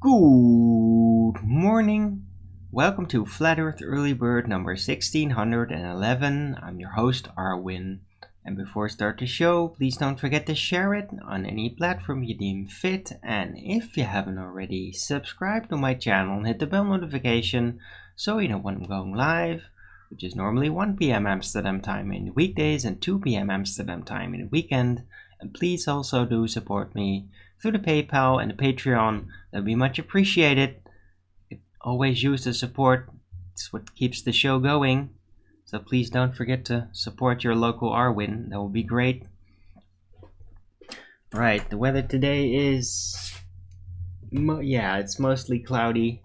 Good morning. Welcome to Flat Earth Early Bird number 1611. I'm your host, Arwin. And before I start the show, please don't forget to share it on any platform you deem fit. And if you haven't already, subscribe to my channel and hit the bell notification so you know when I'm going live, which is normally 1 p.m. Amsterdam time in the weekdays and 2 p.m. Amsterdam time in the weekend. And please also do support me through the PayPal and the Patreon. That would be much appreciated. You always use the support. It's what keeps the show going. So please don't forget to support your local Arwin. That would be great. Right, the weather today is... it's mostly cloudy.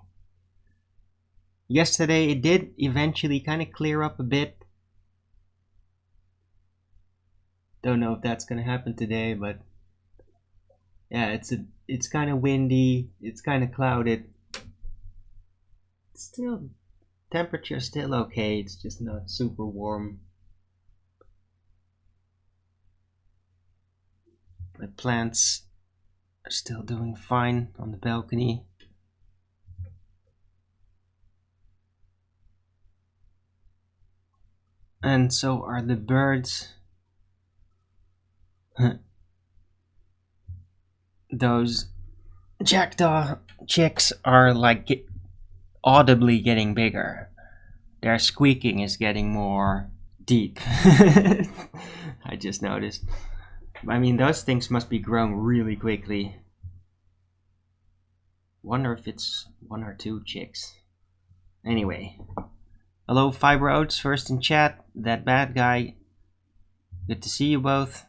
Yesterday it did eventually kind of clear up a bit. Don't know if that's going to happen today, but... yeah, it's kind of windy, it's kind of clouded. Still, temperature's still okay, it's just not super warm. My plants are still doing fine on the balcony. And so are the birds. Those jackdaw chicks are like audibly getting bigger. Their squeaking is getting more deep. I just noticed. I mean, those things must be growing really quickly. Wonder if it's 1 or 2 chicks. Anyway. Hello, Fiber Oats, first in chat. That bad guy. Good to see you both.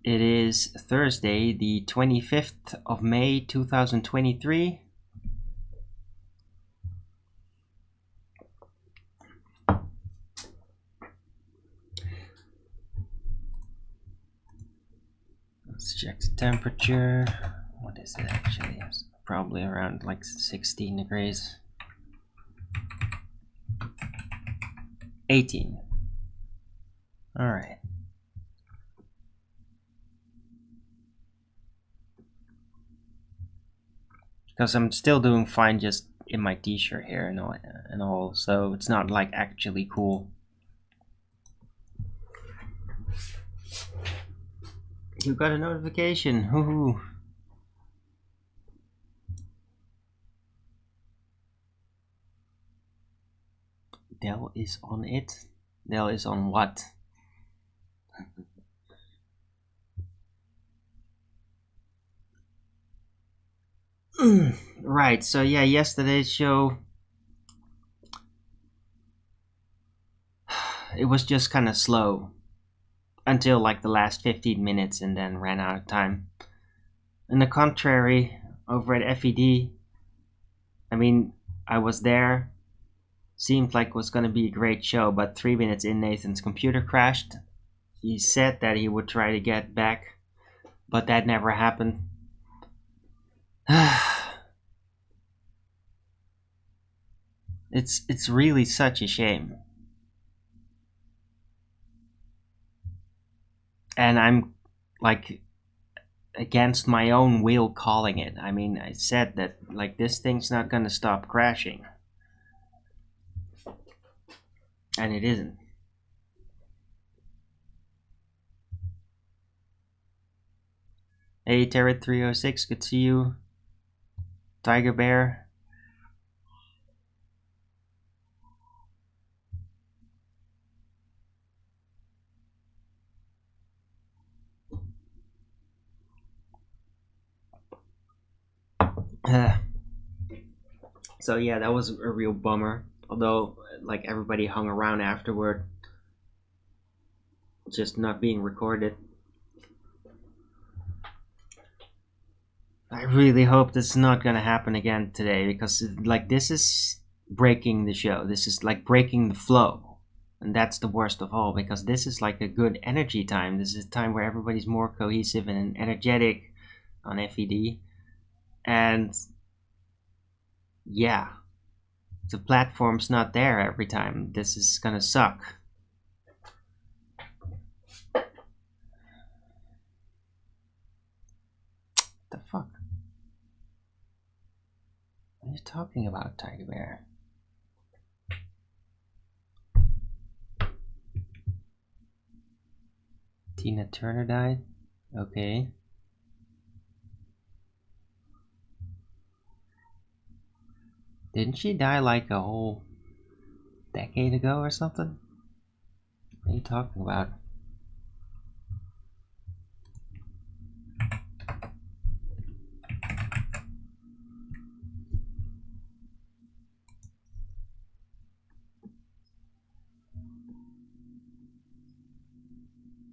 It is Thursday, the 25th of May, 2023. Let's check the temperature. What is it actually? It's probably around like 16 degrees. 18. All right. Because I'm still doing fine just in my t-shirt here and all, so it's not like actually cool. You got a notification, woohoo! Dell is on it? Dell is on what? Right, so yeah, yesterday's show, it was just kind of slow until like the last 15 minutes and then ran out of time. On the contrary, over at FED, I mean, I was there, seemed like it was going to be a great show, but 3 minutes in, Nathan's computer crashed. He said that he would try to get back, but that never happened. It's really such a shame. And I'm like against my own will calling it. I mean, I said that like this thing's not gonna stop crashing. And it isn't. Hey Terra306, good to see you. Tiger Bear. So yeah, that was a real bummer. Although, like, everybody hung around afterward, just not being recorded. I really hope this is not gonna happen again today, because like this is breaking the show. This is like breaking the flow, and that's the worst of all, because this is like a good energy time. This is a time where everybody's more cohesive and energetic on FED, and yeah, the platform's not there every time. This is gonna suck. the fuck? What are you talking about, Tiger Bear? Tina Turner died? Okay. Didn't she die like a whole decade ago or something? What are you talking about?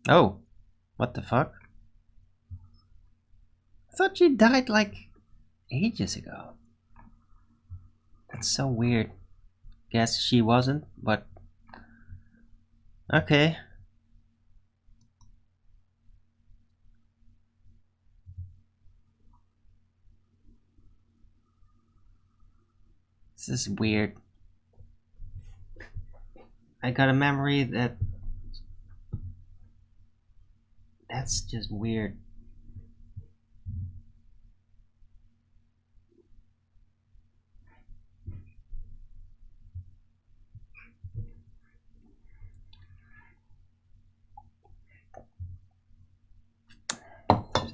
Oh, what the fuck? I thought she died like ages ago. That's so weird. Guess she wasn't, but okay. This is weird. I got a memory that's just weird.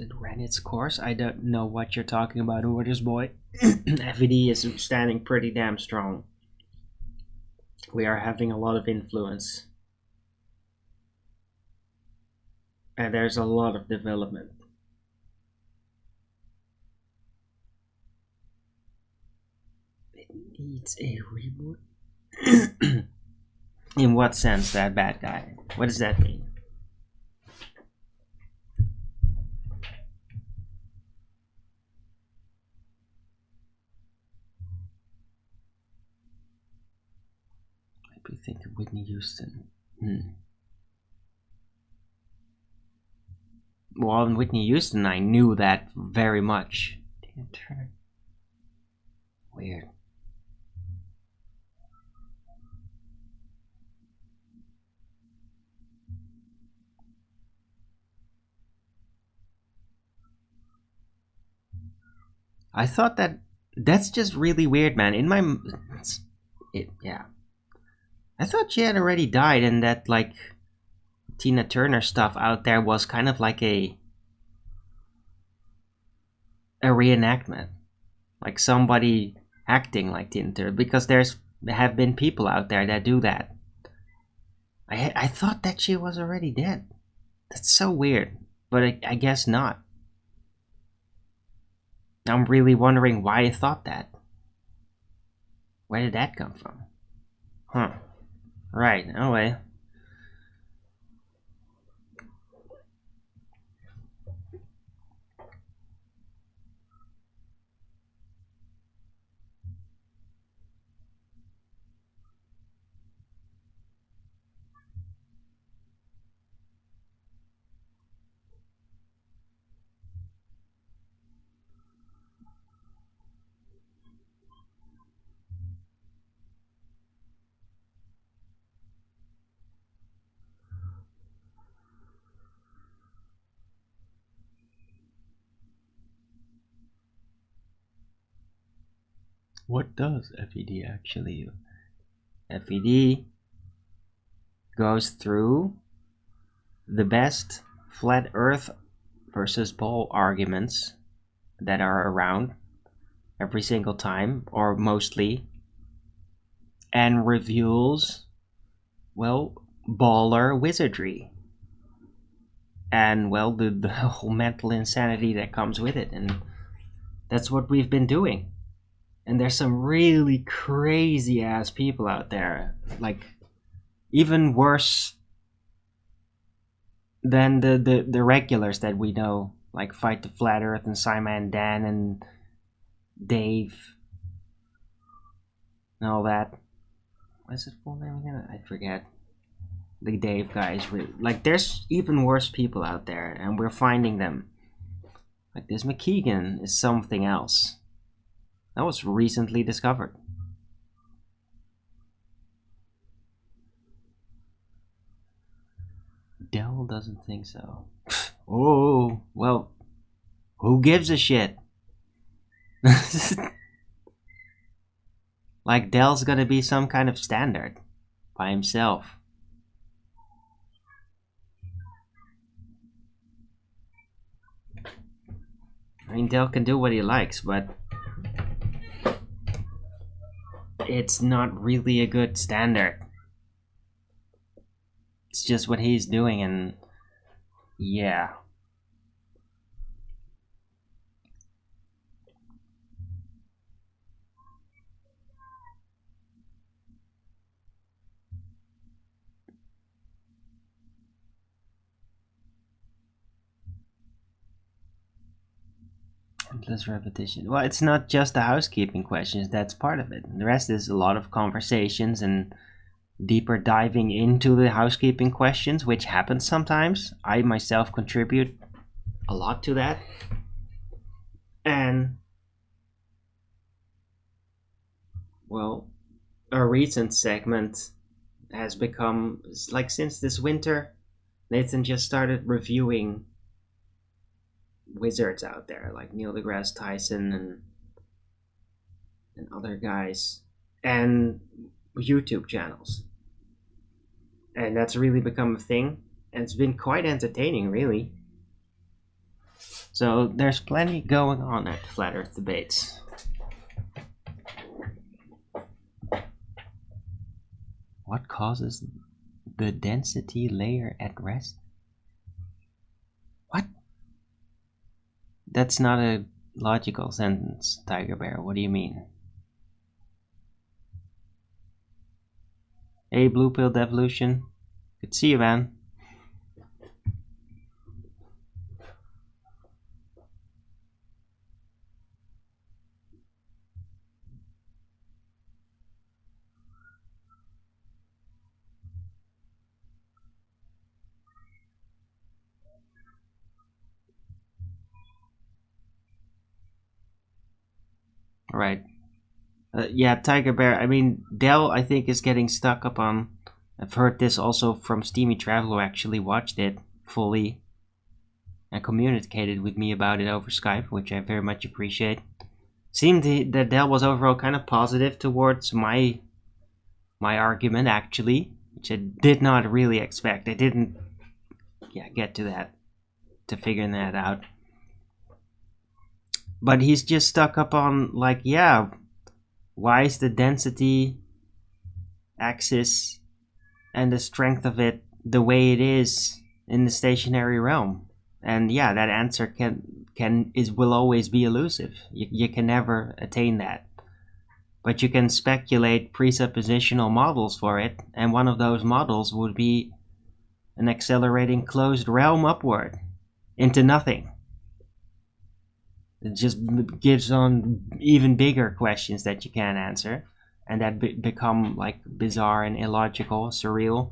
It ran its course. I don't know what you're talking about, Orders Boy. FED is standing pretty damn strong. We are having a lot of influence. And there's a lot of development. It needs a reboot? In what sense, that bad guy? What does that mean? Maybe think of Whitney Houston. Well, in Whitney Houston, I knew that very much. Weird. I thought that's just really weird, man. In my yeah. I thought she had already died, and that like Tina Turner stuff out there was kind of like a reenactment, like somebody acting like Tina Turner, because there have been people out there that do that. I thought that she was already dead. That's so weird, but I guess not. I'm really wondering why I thought that. Where did that come from? Huh. Right, oh well. What does FED actually do? FED goes through the best flat earth versus ball arguments that are around every single time, or mostly, and reveals, well, baller wizardry. And, well, the whole mental insanity that comes with it. And that's what we've been doing. And there's some really crazy ass people out there, like even worse than the regulars that we know, like Fight the Flat Earth and Simon Dan and Dave and all that. What's his full name again? I forget. The Dave guys, really, like there's even worse people out there, and we're finding them. Like this McKeegan is something else. That was recently discovered. Dell doesn't think so. Oh, well, Who gives a shit? Like Dell's gonna be some kind of standard by himself. I mean, Dell can do what he likes, but it's not really a good standard. It's just what he's doing, and yeah. Endless repetition. Well, it's not just the housekeeping questions, that's part of it. The rest is a lot of conversations and deeper diving into the housekeeping questions, which happens sometimes. I myself contribute a lot to that. And, well, a recent segment has become, like, since this winter, Nathan just started reviewing wizards out there, like Neil deGrasse Tyson and other guys, and YouTube channels. And that's really become a thing, and it's been quite entertaining, really. So there's plenty going on at Flat Earth Debates. What causes the density layer at rest? What? That's not a logical sentence, Tiger Bear. What do you mean? Hey, Blue Pill Devolution. Good to see you, man. Right. Yeah, Tiger Bear. I mean, Dell, I think, is getting stuck up on. I've heard this also from Steamy Travel, who actually watched it fully and communicated with me about it over Skype, which I very much appreciate. Seemed that Dell was overall kind of positive towards my argument, actually, which I did not really expect. I didn't get to figuring that out. But he's just stuck up on, like, yeah, why is the density axis and the strength of it the way it is in the stationary realm? And yeah, that answer will always be elusive. You can never attain that. But you can speculate presuppositional models for it, and one of those models would be an accelerating closed realm upward into nothing. It just gives on even bigger questions that you can't answer, and that become like bizarre and illogical, surreal.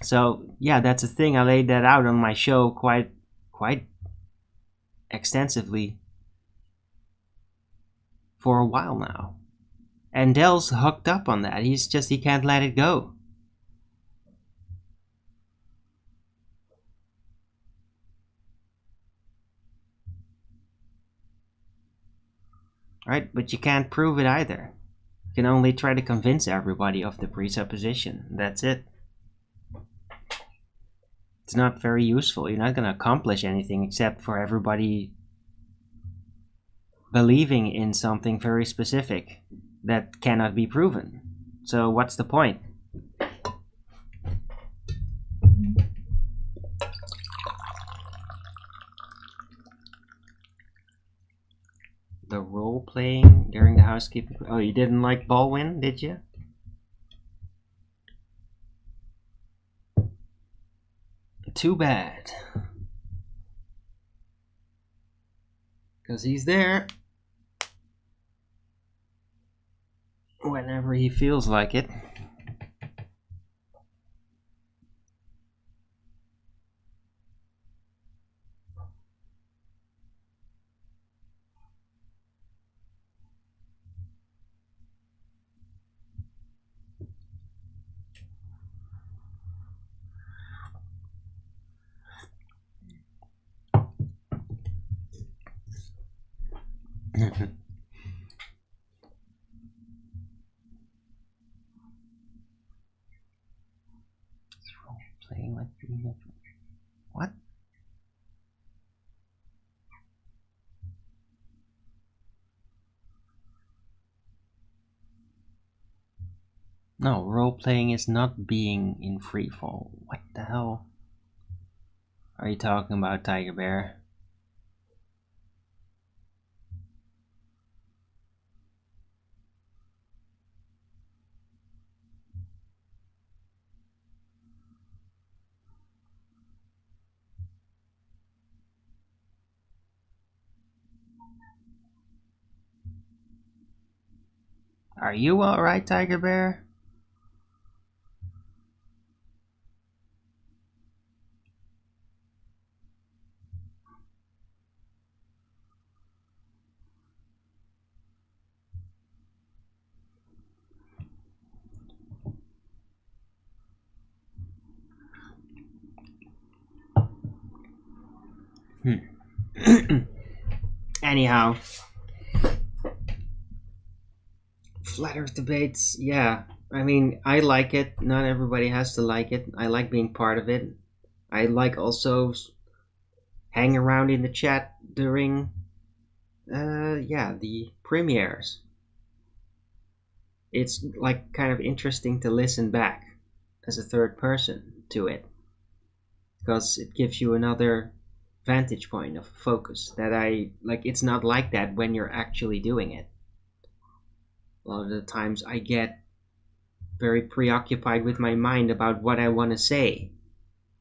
So yeah, that's a thing. I laid that out on my show quite extensively for a while now. And Dell's hooked up on that. He can't let it go. Right? But you can't prove it either. You can only try to convince everybody of the presupposition. That's it. It's not very useful. You're not going to accomplish anything except for everybody believing in something very specific that cannot be proven. So what's the point? The role playing during the housekeeping. Oh, you didn't like Baldwin, did you? Too bad. Because he's there whenever he feels like it. Playing like what? No, role playing is not being in free fall. What the hell are you talking about, Tiger Bear? Are you alright, Tiger Bear? Anyhow, Flat Earth debates, yeah. I mean, I like it. Not everybody has to like it. I like being part of it. I like also hang around in the chat during, the premieres. It's like kind of interesting to listen back as a third person to it, because it gives you another vantage point of focus that I like. It's not like that when you're actually doing it. A lot of the times I get very preoccupied with my mind about what I want to say,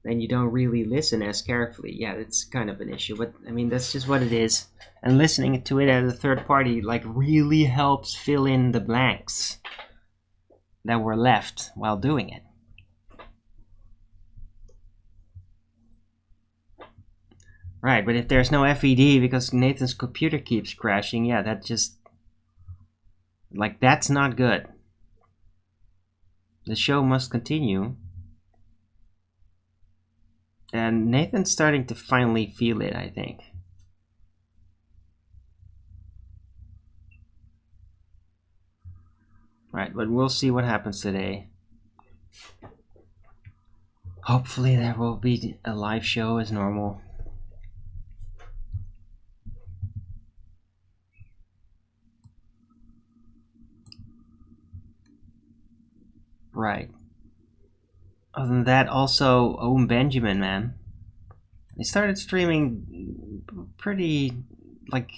then you don't really listen as carefully. Yeah, it's kind of an issue, but I mean, that's just what it is. And listening to it as a third party like really helps fill in the blanks that were left while doing it. Right, but if there's no FED because Nathan's computer keeps crashing, yeah, that just... like, that's not good. The show must continue. And Nathan's starting to finally feel it, I think. Right, but we'll see what happens today. Hopefully there will be a live show as normal. Right. Other than that, also Owen Benjamin, man. He started streaming pretty, like,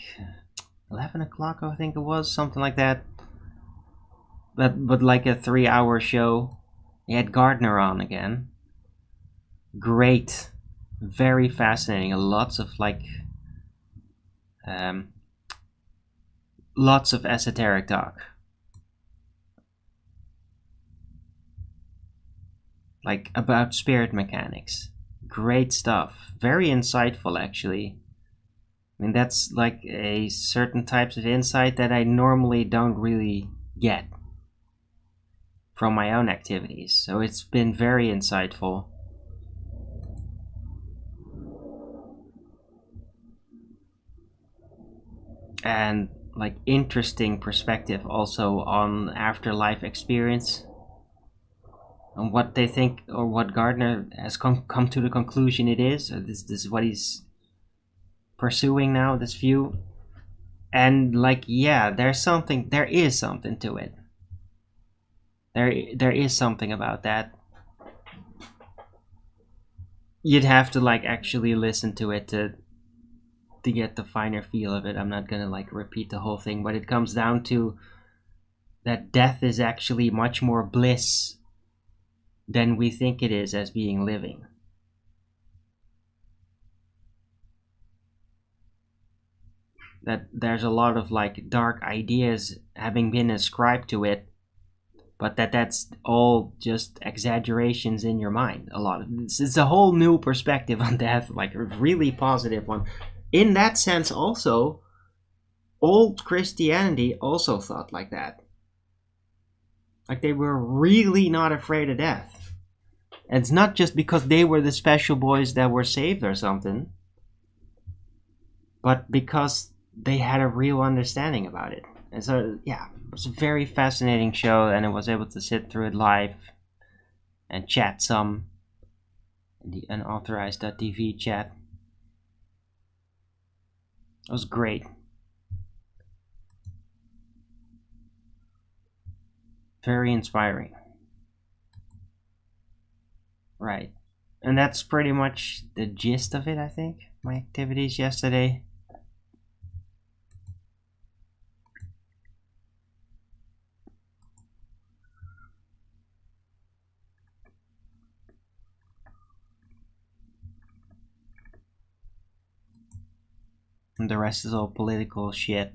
11 o'clock, I think it was, something like that. But like a 3-hour show. He had Gardner on again. Great. Very fascinating. Lots of, like, lots of esoteric talk. Like, about spirit mechanics. Great stuff. Very insightful, actually. I mean, that's like a certain types of insight that I normally don't really get from my own activities. So it's been very insightful. And like interesting perspective also on afterlife experience. And what they think, or what Gardner has come to the conclusion it is. Or this is what he's pursuing now, this view. And like, yeah, there is something to it. There is something about that. You'd have to like actually listen to it to get the finer feel of it. I'm not gonna like repeat the whole thing, but it comes down to that death is actually much more bliss than we think it is as being living. That there's a lot of like dark ideas having been ascribed to it, but that's all just exaggerations in your mind. A lot of it's a whole new perspective on death, like a really positive one. In that sense, also, old Christianity also thought like that. Like they were really not afraid of death. And it's not just because they were the special boys that were saved or something, but because they had a real understanding about it. And so, yeah, it was a very fascinating show, and I was able to sit through it live and chat some in the unauthorized.tv chat. It was great. Very inspiring. Right. And that's pretty much the gist of it, I think. My activities yesterday. And the rest is all political shit,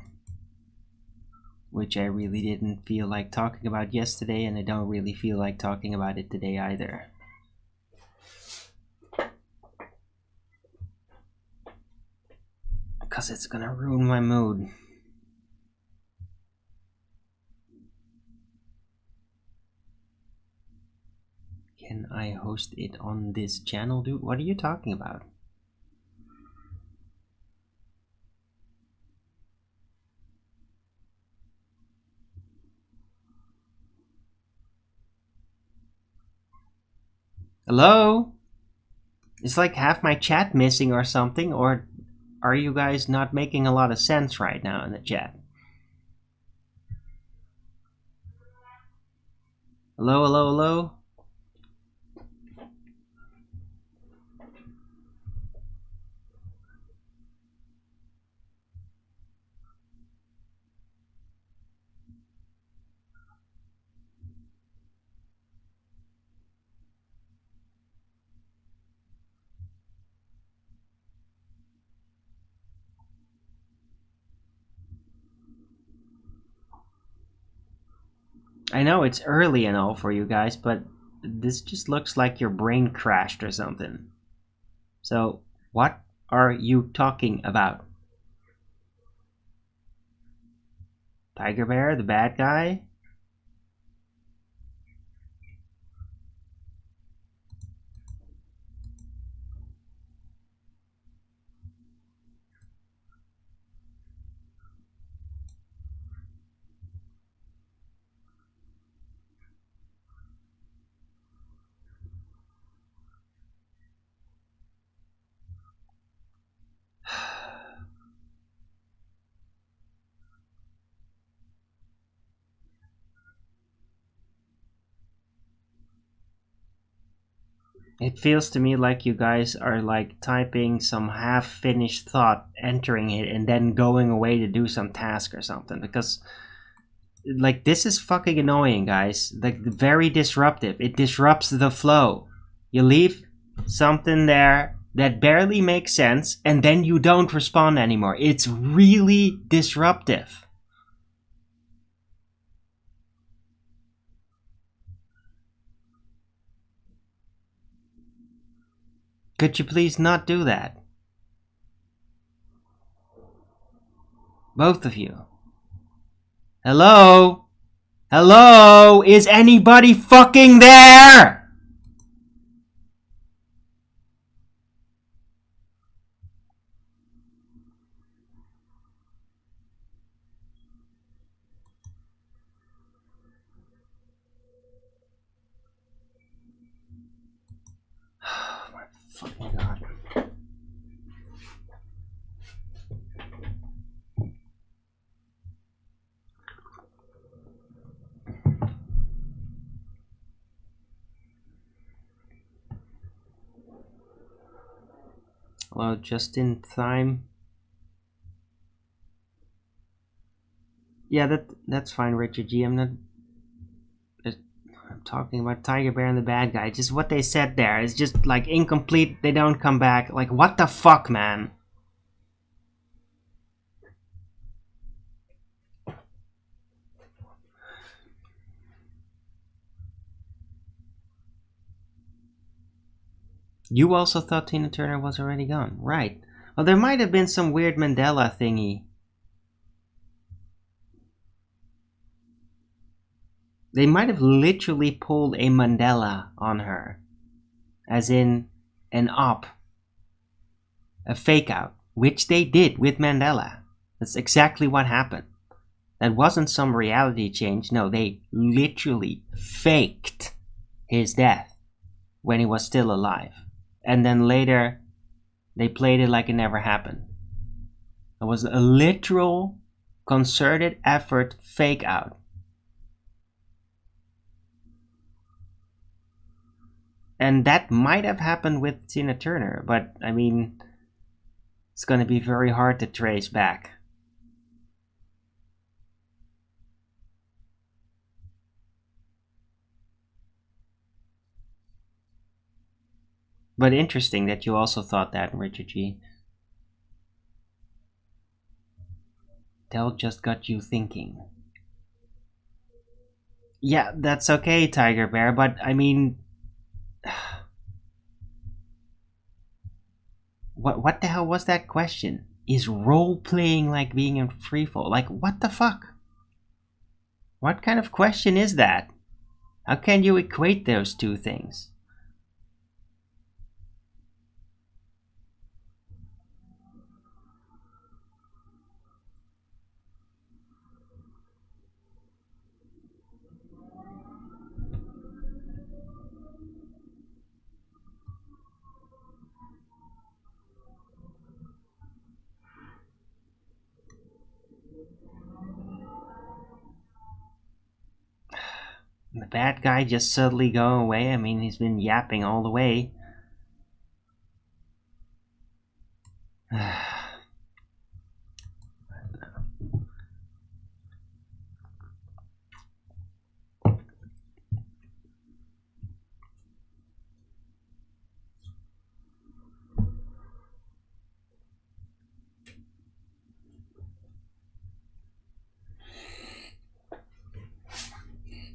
which I really didn't feel like talking about yesterday, and I don't really feel like talking about it today either. Because it's gonna ruin my mood. Can I host it on this channel, dude? What are you talking about? Hello? Is like half my chat missing or something, or are you guys not making a lot of sense right now in the chat? Hello, hello, hello? I know it's early and all for you guys, but this just looks like your brain crashed or something. So, what are you talking about? Tiger Bear, the bad guy? It feels to me like you guys are like typing some half-finished thought, entering it, and then going away to do some task or something. Because, like, this is fucking annoying, guys. Like, very disruptive. It disrupts the flow. You leave something there that barely makes sense, and then you don't respond anymore. It's really disruptive. Could you please not do that? Both of you. Hello? Hello? Is anybody fucking there? Oh my fucking god. Well, just in time. Yeah, that's fine, Richard G. I'm talking about Tiger Bear and the bad guy. Just what they said there is just like incomplete. They don't come back. Like, what the fuck, man? You also thought Tina Turner was already gone, right? Well, there might have been some weird Mandela thingy. They might have literally pulled a Mandela on her. As in an op. A fake out. Which they did with Mandela. That's exactly what happened. That wasn't some reality change. No, they literally faked his death when he was still alive. And then later, they played it like it never happened. It was a literal, concerted effort fake out. And that might have happened with Tina Turner, but I mean, it's going to be very hard to trace back. But interesting that you also thought that, Richard G. Tell just got you thinking. Yeah, that's okay, Tiger Bear, but I mean, what the hell was that question? Is role playing like being in freefall? Like, what the fuck? What kind of question is that? How can you equate those two things? The bad guy just suddenly going away? I mean, he's been yapping all the way.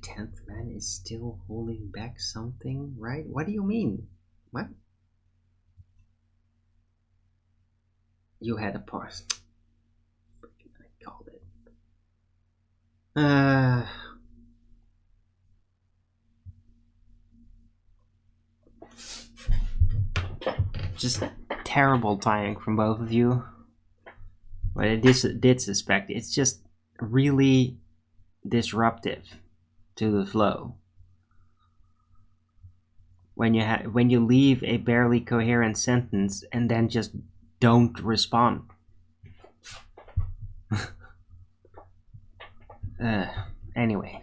Tenth man is still holding back something, right? What do you mean? What? You had a pause. I called it. Just terrible timing from both of you. But I did suspect it's just really disruptive to the flow. When you leave a barely coherent sentence and then just don't respond. Anyway.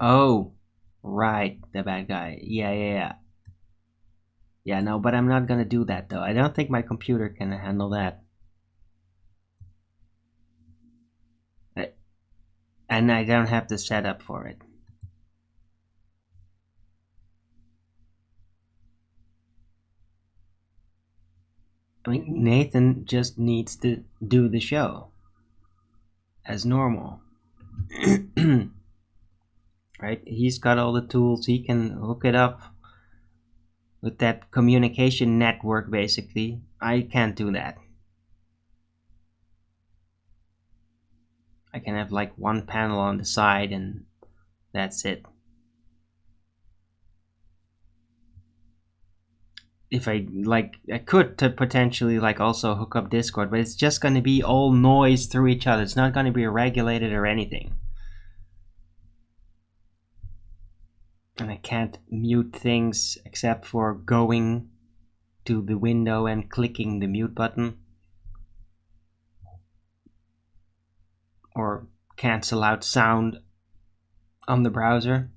Oh, right, the bad guy. Yeah. Yeah, no, but I'm not gonna do that though. I don't think my computer can handle that. And I don't have the setup for it. I mean, Nathan just needs to do the show as normal. Right? He's got all the tools. He can hook it up with that communication network, basically. I can't do that. I can have like one panel on the side and that's it. If I could potentially also hook up Discord, but it's just going to be all noise through each other. It's not going to be regulated or anything. And I can't mute things except for going to the window and clicking the mute button. Or cancel out sound on the browser.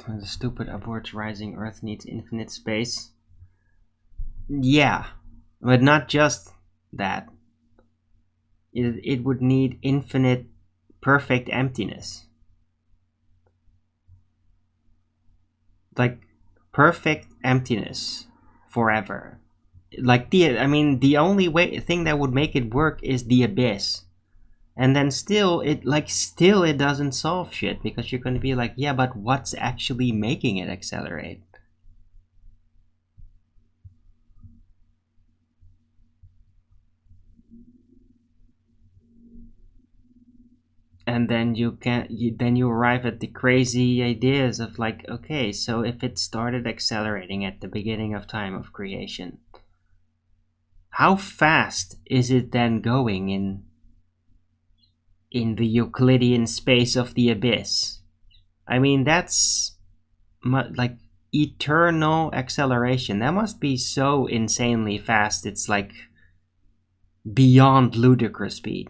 The stupid upwards rising Earth needs infinite space. Yeah, but not just that. It would need infinite, perfect emptiness. Like, perfect emptiness forever. Like, the only thing that would make it work is the abyss. And then still it doesn't solve shit, because you're going to be like, yeah, but what's actually making it accelerate? And then you arrive at the crazy ideas of like, okay, so if it started accelerating at the beginning of time of creation, how fast is it then going in the Euclidean space of the abyss? I mean, that's like eternal acceleration. That must be so insanely fast. It's like beyond ludicrous speed.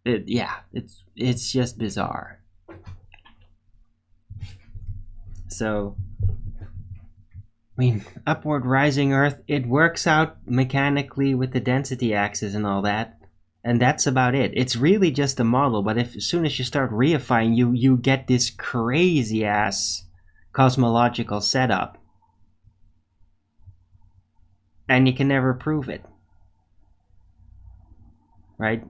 It's just bizarre. So, I mean, upward rising Earth, it works out mechanically with the density axis and all that, and that's about it. It's really just a model, but as soon as you start reifying, you get this crazy ass cosmological setup, and you can never prove it, right?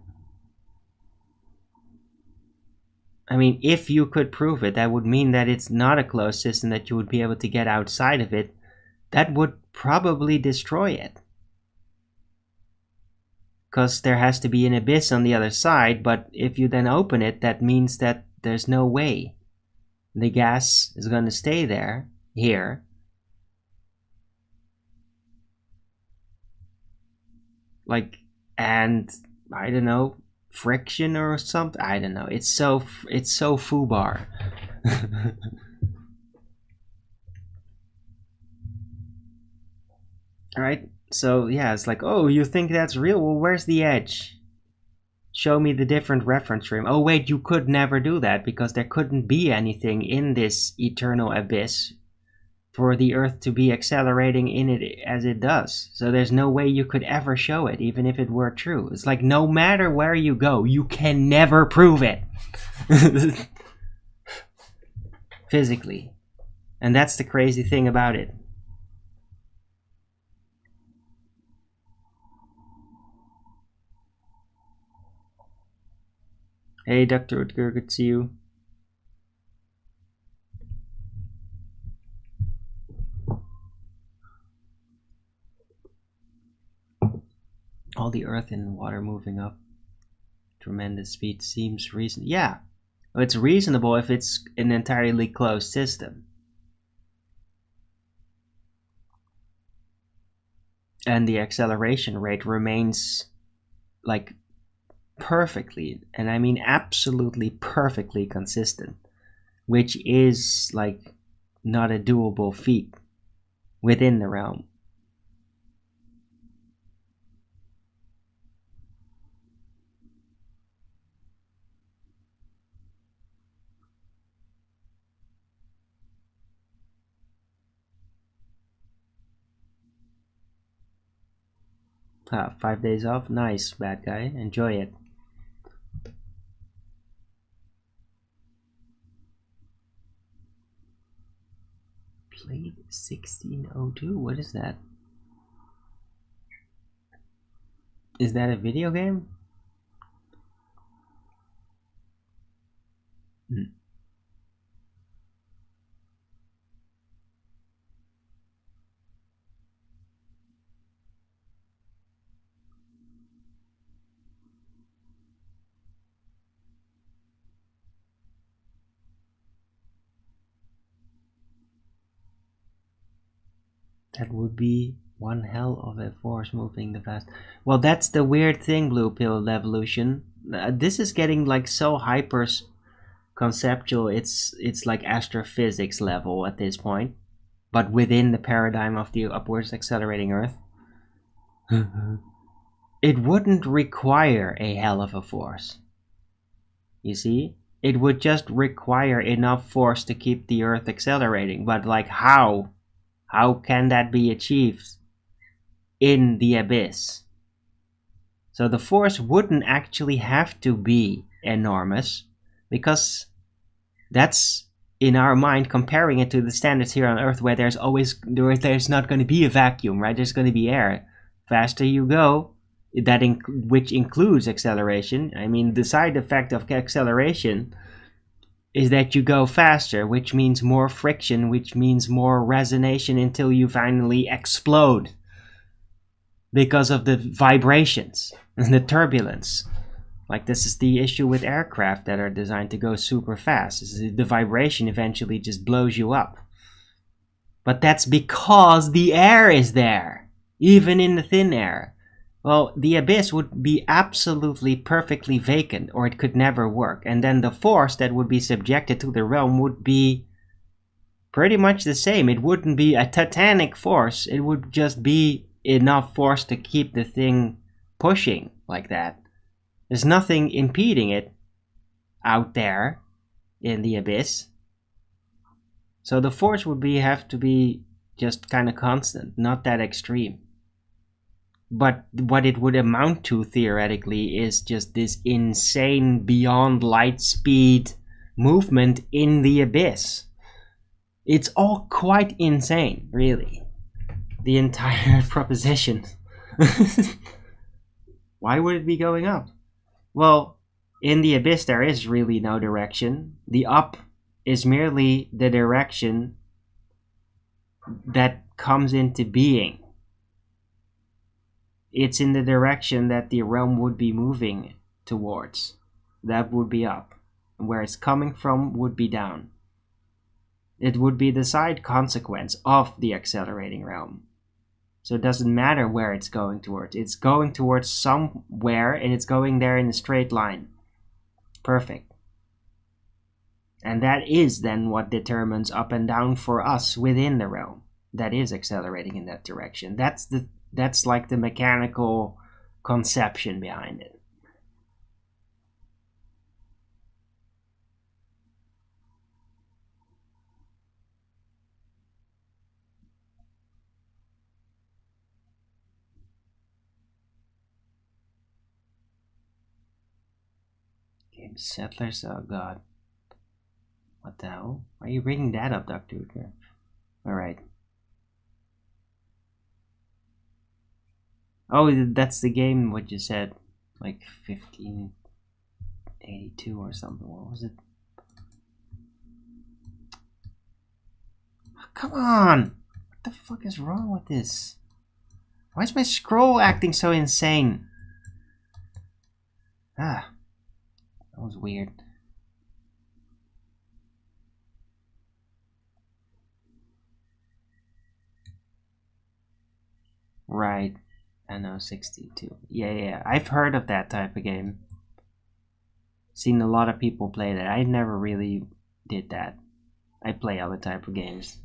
I mean, if you could prove it, that would mean that it's not a closed system, that you would be able to get outside of it. That would probably destroy it. Because there has to be an abyss on the other side, but if you then open it, that means that there's no way. The gas is going to stay there, here. Like, and I don't know, friction or something. I don't know. It's so foobar. Alright, so yeah, it's like, oh, you think that's real? Well, where's the edge? Show me the different reference frame. Oh wait, you could never do that, because there couldn't be anything in this eternal abyss for the Earth to be accelerating in it as it does. So there's no way you could ever show it, even if it were true. It's like, no matter where you go, you can never prove it. Physically. And that's the crazy thing about it. Hey, Dr. Utger, good to see you. All the earth and water moving up tremendous speed seems reasonable. Yeah, it's reasonable if it's an entirely closed system. And the acceleration rate remains like perfectly, and I mean absolutely perfectly consistent, which is like not a doable feat within the realm. 5 days off, nice, bad guy, enjoy it. Played 1602, what is that? Is that a video game? That would be one hell of a force moving the fast. Well, that's the weird thing, Blue Pill Evolution. This is getting like so hyper conceptual. It's like astrophysics level at this point, but within the paradigm of the upwards accelerating Earth. It wouldn't require a hell of a force. You see? It would just require enough force to keep the Earth accelerating. But like how? How can that be achieved in the abyss? So the force wouldn't actually have to be enormous, because that's in our mind comparing it to the standards here on Earth, where there's not going to be a vacuum, right? There's going to be air. Faster you go, which includes acceleration. I mean, the side effect of acceleration is that you go faster, which means more friction, which means more resonation until you finally explode because of the vibrations and the turbulence. Like, this is the issue with aircraft that are designed to go super fast. The vibration eventually just blows you up. But that's because the air is there, even in the thin air. Well, the abyss would be absolutely perfectly vacant, or it could never work. And then the force that would be subjected to the realm would be pretty much the same. It wouldn't be a titanic force. It would just be enough force to keep the thing pushing like that. There's nothing impeding it out there in the abyss. So the force would have to be just kind of constant, not that extreme. But what it would amount to theoretically is just this insane beyond light speed movement in the abyss. It's all quite insane, really. The entire proposition. Why would it be going up? Well, in the abyss there is really no direction. The up is merely the direction that comes into being. It's in the direction that the realm would be moving towards. That would be up. Where it's coming from would be down. It would be the side consequence of the accelerating realm. So it doesn't matter where it's going towards. It's going towards somewhere, and it's going there in a straight line. Perfect. And that is then what determines up and down for us within the realm. That is accelerating in that direction. That's like the mechanical conception behind it. Game Settlers, oh god. What the hell? Why are you bringing that up, Dr. Utker? Alright. Oh, that's the game, what you said. Like 1582 or something. What was it? Oh, come on! What the fuck is wrong with this? Why is my scroll acting so insane? Ah. That was weird. Right. I know, 62. Yeah. I've heard of that type of game. Seen a lot of people play that. I never really did that. I play other type of games.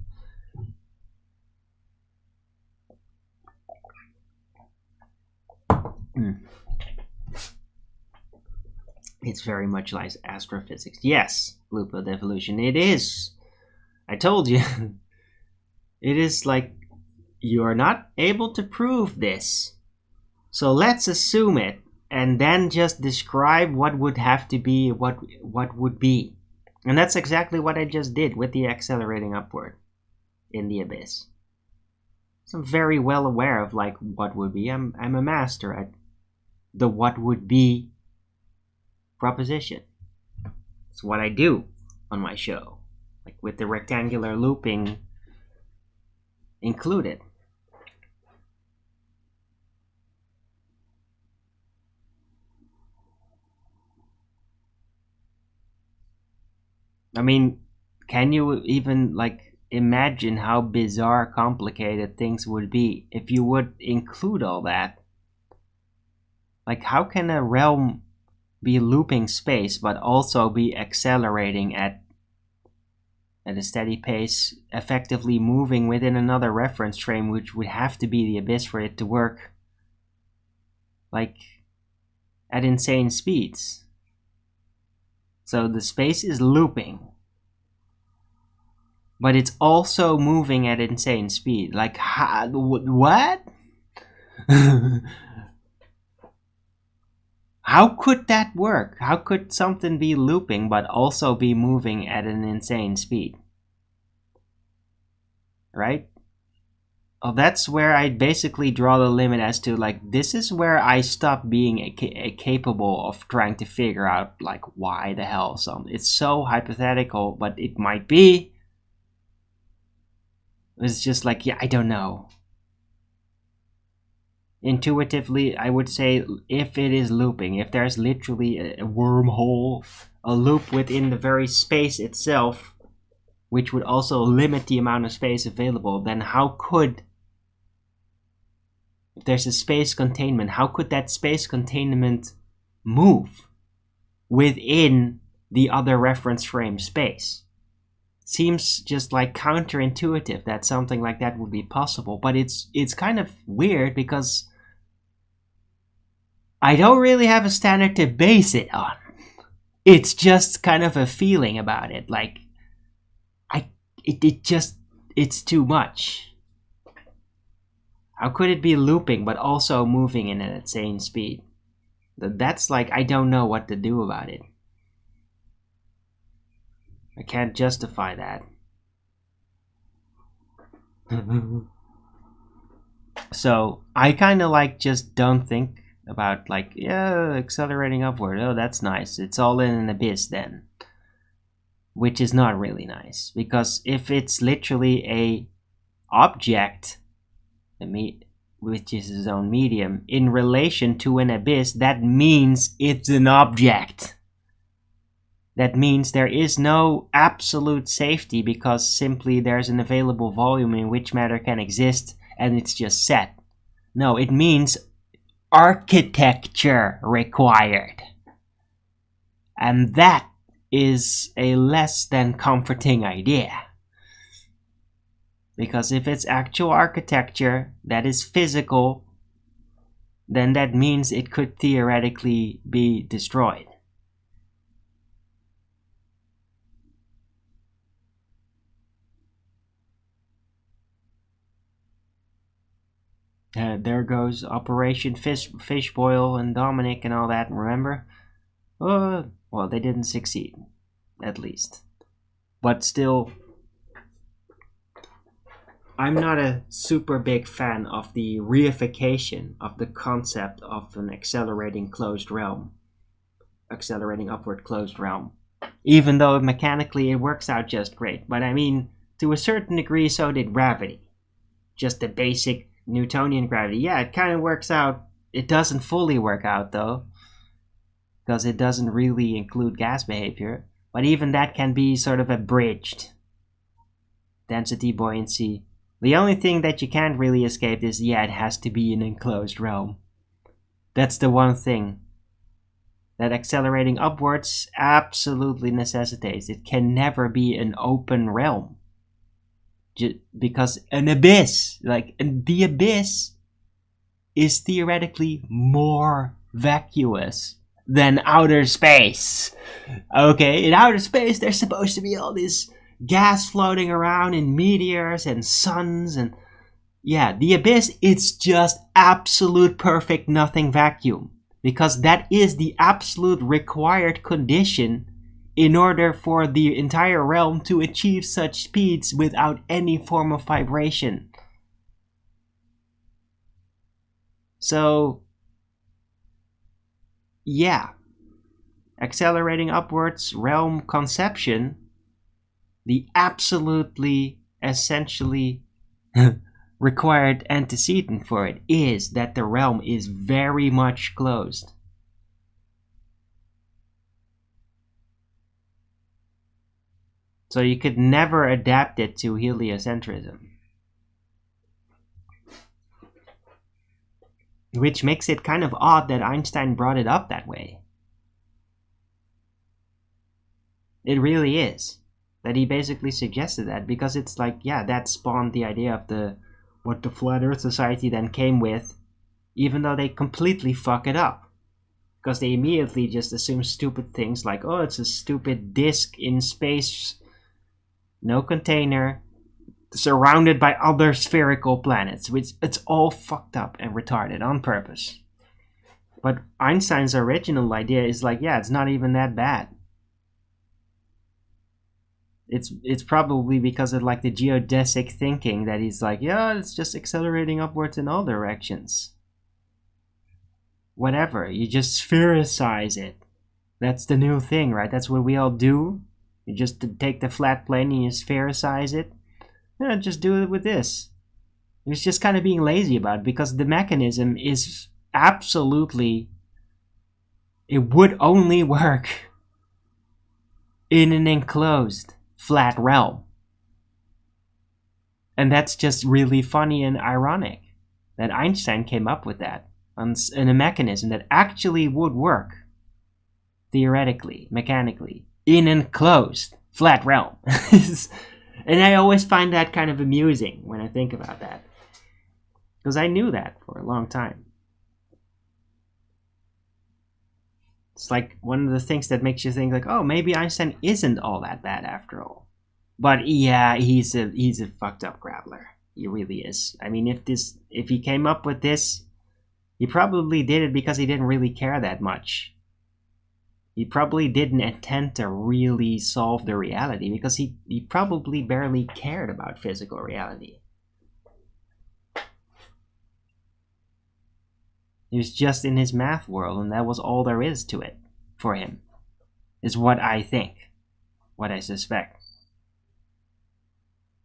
It's very much like astrophysics. Yes, Blue Pill Evolution. It is. I told you. It is like you are not able to prove this. So let's assume it and then just describe what would have to be, what would be. And that's exactly what I just did with the accelerating upward in the abyss. So I'm very well aware of like what would be. I'm a master at the what would be proposition. It's what I do on my show, like with the rectangular looping included. I mean, can you even like imagine how bizarre, complicated things would be if you would include all that. Like, how can a realm be looping space but also be accelerating at a steady pace, effectively moving within another reference frame, which would have to be the abyss for it to work, like, at insane speeds? So the space is looping, but it's also moving at insane speed. Like, what? How could that work? How could something be looping but also be moving at an insane speed? Right? Well, that's where I basically draw the limit as to, like, this is where I stop being capable of trying to figure out, like, why the hell something. It's so hypothetical, but it might be. It's just like, yeah, I don't know. Intuitively, I would say if it is looping, if there's literally a wormhole, a loop within the very space itself, which would also limit the amount of space available, then how could, if there's a space containment, how could that space containment move within the other reference frame space? Seems just like counterintuitive that something like that would be possible, but it's kind of weird because I don't really have a standard to base it on. It's just kind of a feeling about it, like it's too much. How could it be looping but also moving in an insane speed? That's like, I don't know what to do about it. I can't justify that. So I kind of like just don't think about, like, yeah, accelerating upward. Oh, that's nice. It's all in an abyss then. Which is not really nice, because if it's literally a object, which is its own medium, in relation to an abyss, that means it's an object. That means there is no absolute safety because simply there's an available volume in which matter can exist and it's just set. No, it means architecture required. And that is a less than comforting idea. Because if it's actual architecture that is physical, then that means it could theoretically be destroyed. There goes Operation Fishboil and Dominic and all that, remember? Well, they didn't succeed, at least. But still, I'm not a super big fan of the reification of the concept of an accelerating closed realm. Accelerating upward closed realm. Even though mechanically it works out just great. But I mean, to a certain degree, so did gravity. Just the basic Newtonian gravity. Yeah, it kind of works out. It doesn't fully work out, though. Because it doesn't really include gas behavior. But even that can be sort of abridged. Density, buoyancy. The only thing that you can't really escape is, yeah, it has to be an enclosed realm. That's the one thing that accelerating upwards absolutely necessitates. It can never be an open realm. Because an abyss, like the abyss, is theoretically more vacuous than outer space. Okay, in outer space there's supposed to be all this gas floating around in meteors and suns, and yeah, the abyss, it's just absolute perfect nothing vacuum, because that is the absolute required condition in order for the entire realm to achieve such speeds without any form of vibration. So yeah, accelerating upwards realm conception, the absolutely essentially required antecedent for it is that the realm is very much closed. So you could never adapt it to heliocentrism. Which makes it kind of odd that Einstein brought it up that way. It really is. That he basically suggested that, because it's like, yeah, that spawned the idea of what the Flat Earth Society then came with, even though they completely fuck it up. Because they immediately just assume stupid things like, oh, it's a stupid disk in space, no container, surrounded by other spherical planets, which it's all fucked up and retarded on purpose. But Einstein's original idea is like, yeah, it's not even that bad. It's probably because of like the geodesic thinking that he's like, yeah, it's just accelerating upwards in all directions. Whatever, you just sphericize it. That's the new thing, right? That's what we all do. You just take the flat plane and you sphericize it. Yeah, just do it with this. It's just kind of being lazy about it, because the mechanism is absolutely, it would only work in an enclosed flat realm. And that's just really funny and ironic that Einstein came up with that in a mechanism that actually would work theoretically, mechanically, in an enclosed flat realm. And I always find that kind of amusing when I think about that, because I knew that for a long time. It's like one of the things that makes you think like, oh, maybe Einstein isn't all that bad after all. But yeah, he's a fucked up grappler. He really is. I mean, if he came up with this, he probably did it because he didn't really care that much. He probably didn't intend to really solve the reality, because he probably barely cared about physical reality. He was just in his math world, and that was all there is to it for him, is what I think, what I suspect.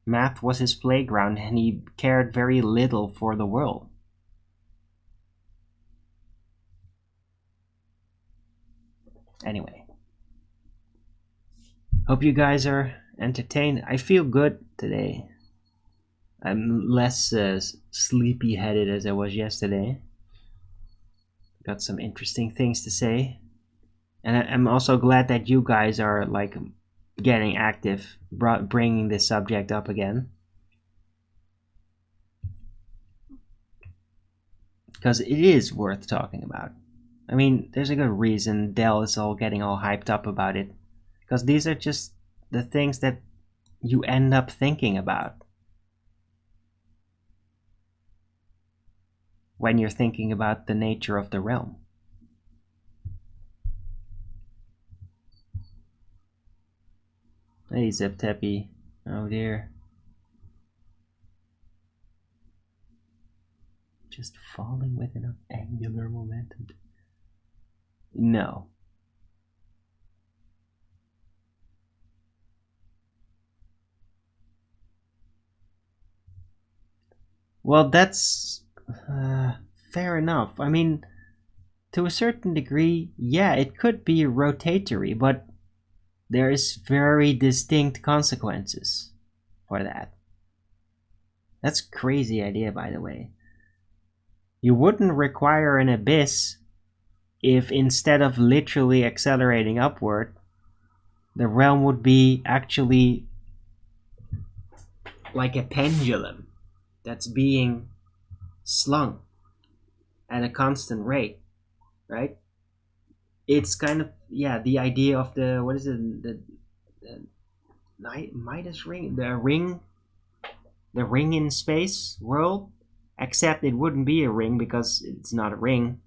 Math was his playground, and he cared very little for the world. Anyway, hope you guys are entertained. I feel good today. I'm less sleepy-headed as I was yesterday. Got some interesting things to say. And I'm also glad that you guys are like getting active, bringing this subject up again. Because it is worth talking about. I mean, there's a good reason Dell is all getting all hyped up about it. Because these are just the things that you end up thinking about when you're thinking about the nature of the realm. Hey, Zip Teppy. Oh dear. Just falling with enough angular momentum. No. Well, that's fair enough. I mean, to a certain degree, yeah, it could be rotatory, but there is very distinct consequences for that. That's a crazy idea, by the way. You wouldn't require an abyss if instead of literally accelerating upward, the realm would be actually like a pendulum that's being slung at a constant rate, right? It's kind of, yeah, the idea of the, what is it, the Midas ring, the ring in space world, except it wouldn't be a ring because it's not a ring.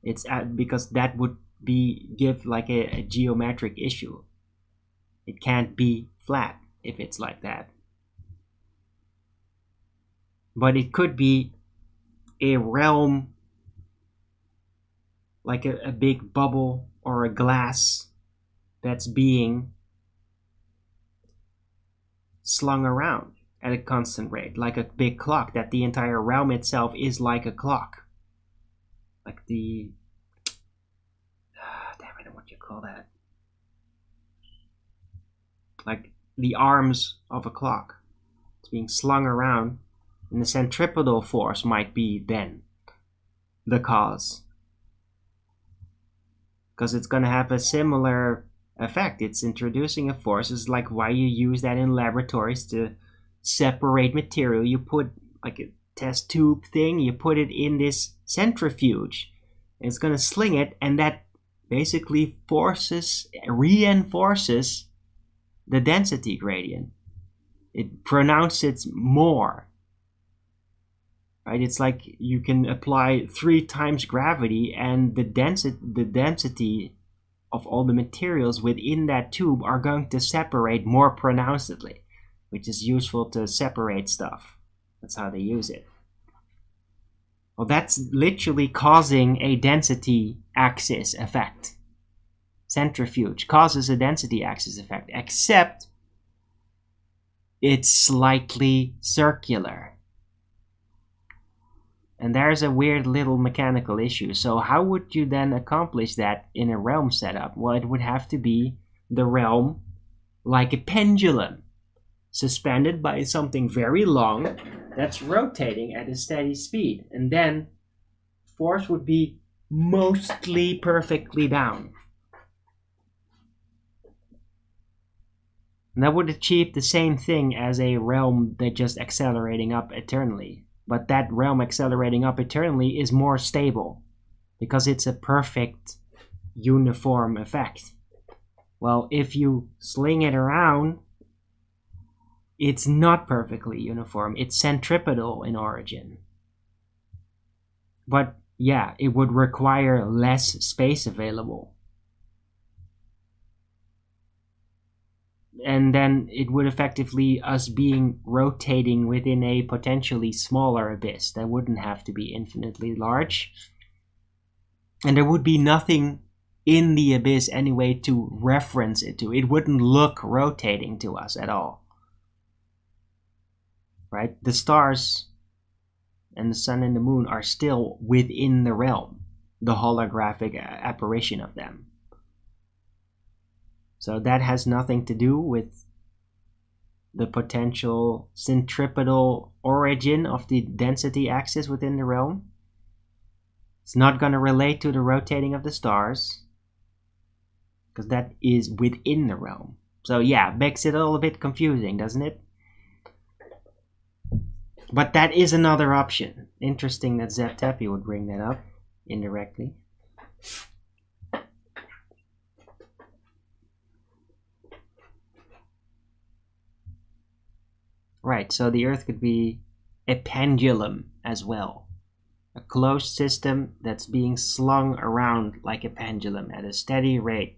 It's because that would give like a geometric issue. It can't be flat if it's like that. But it could be a realm, like a big bubble or a glass that's being slung around at a constant rate, like a big clock, that the entire realm itself is like a clock. Like the... damn, I don't know what you call that. Like the arms of a clock. It's being slung around, and the centripetal force might be then the cause. Because it's going to have a similar effect. It's introducing a force. It's like why you use that in laboratories to separate material. You put like a test tube thing, you put it in this centrifuge, and it's going to sling it, and that basically reinforces the density gradient. It pronounces more. Right? It's like you can apply 3 times gravity, and the density of all the materials within that tube are going to separate more pronouncedly, which is useful to separate stuff. That's how they use it. Well, that's literally causing a density axis effect. Centrifuge causes a density axis effect, except it's slightly circular. And there's a weird little mechanical issue. So how would you then accomplish that in a realm setup? Well, it would have to be the realm like a pendulum, suspended by something very long that's rotating at a steady speed. And then force would be mostly perfectly down. And that would achieve the same thing as a realm that just accelerating up eternally. But that realm accelerating up eternally is more stable because it's a perfect uniform effect. Well, if you sling it around, it's not perfectly uniform. It's centripetal in origin. But yeah, it would require less space available. And then it would effectively us being rotating within a potentially smaller abyss that wouldn't have to be infinitely large. And there would be nothing in the abyss anyway to reference it to. It wouldn't look rotating to us at all. Right? The stars and the sun and the moon are still within the realm, the holographic apparition of them. So that has nothing to do with the potential centripetal origin of the density axis within the realm. It's not going to relate to the rotating of the stars, because that is within the realm. So yeah, makes it a little bit confusing, doesn't it? But that is another option. Interesting that Zeb Tepe would bring that up indirectly. Right, so the Earth could be a pendulum as well. A closed system that's being slung around like a pendulum at a steady rate.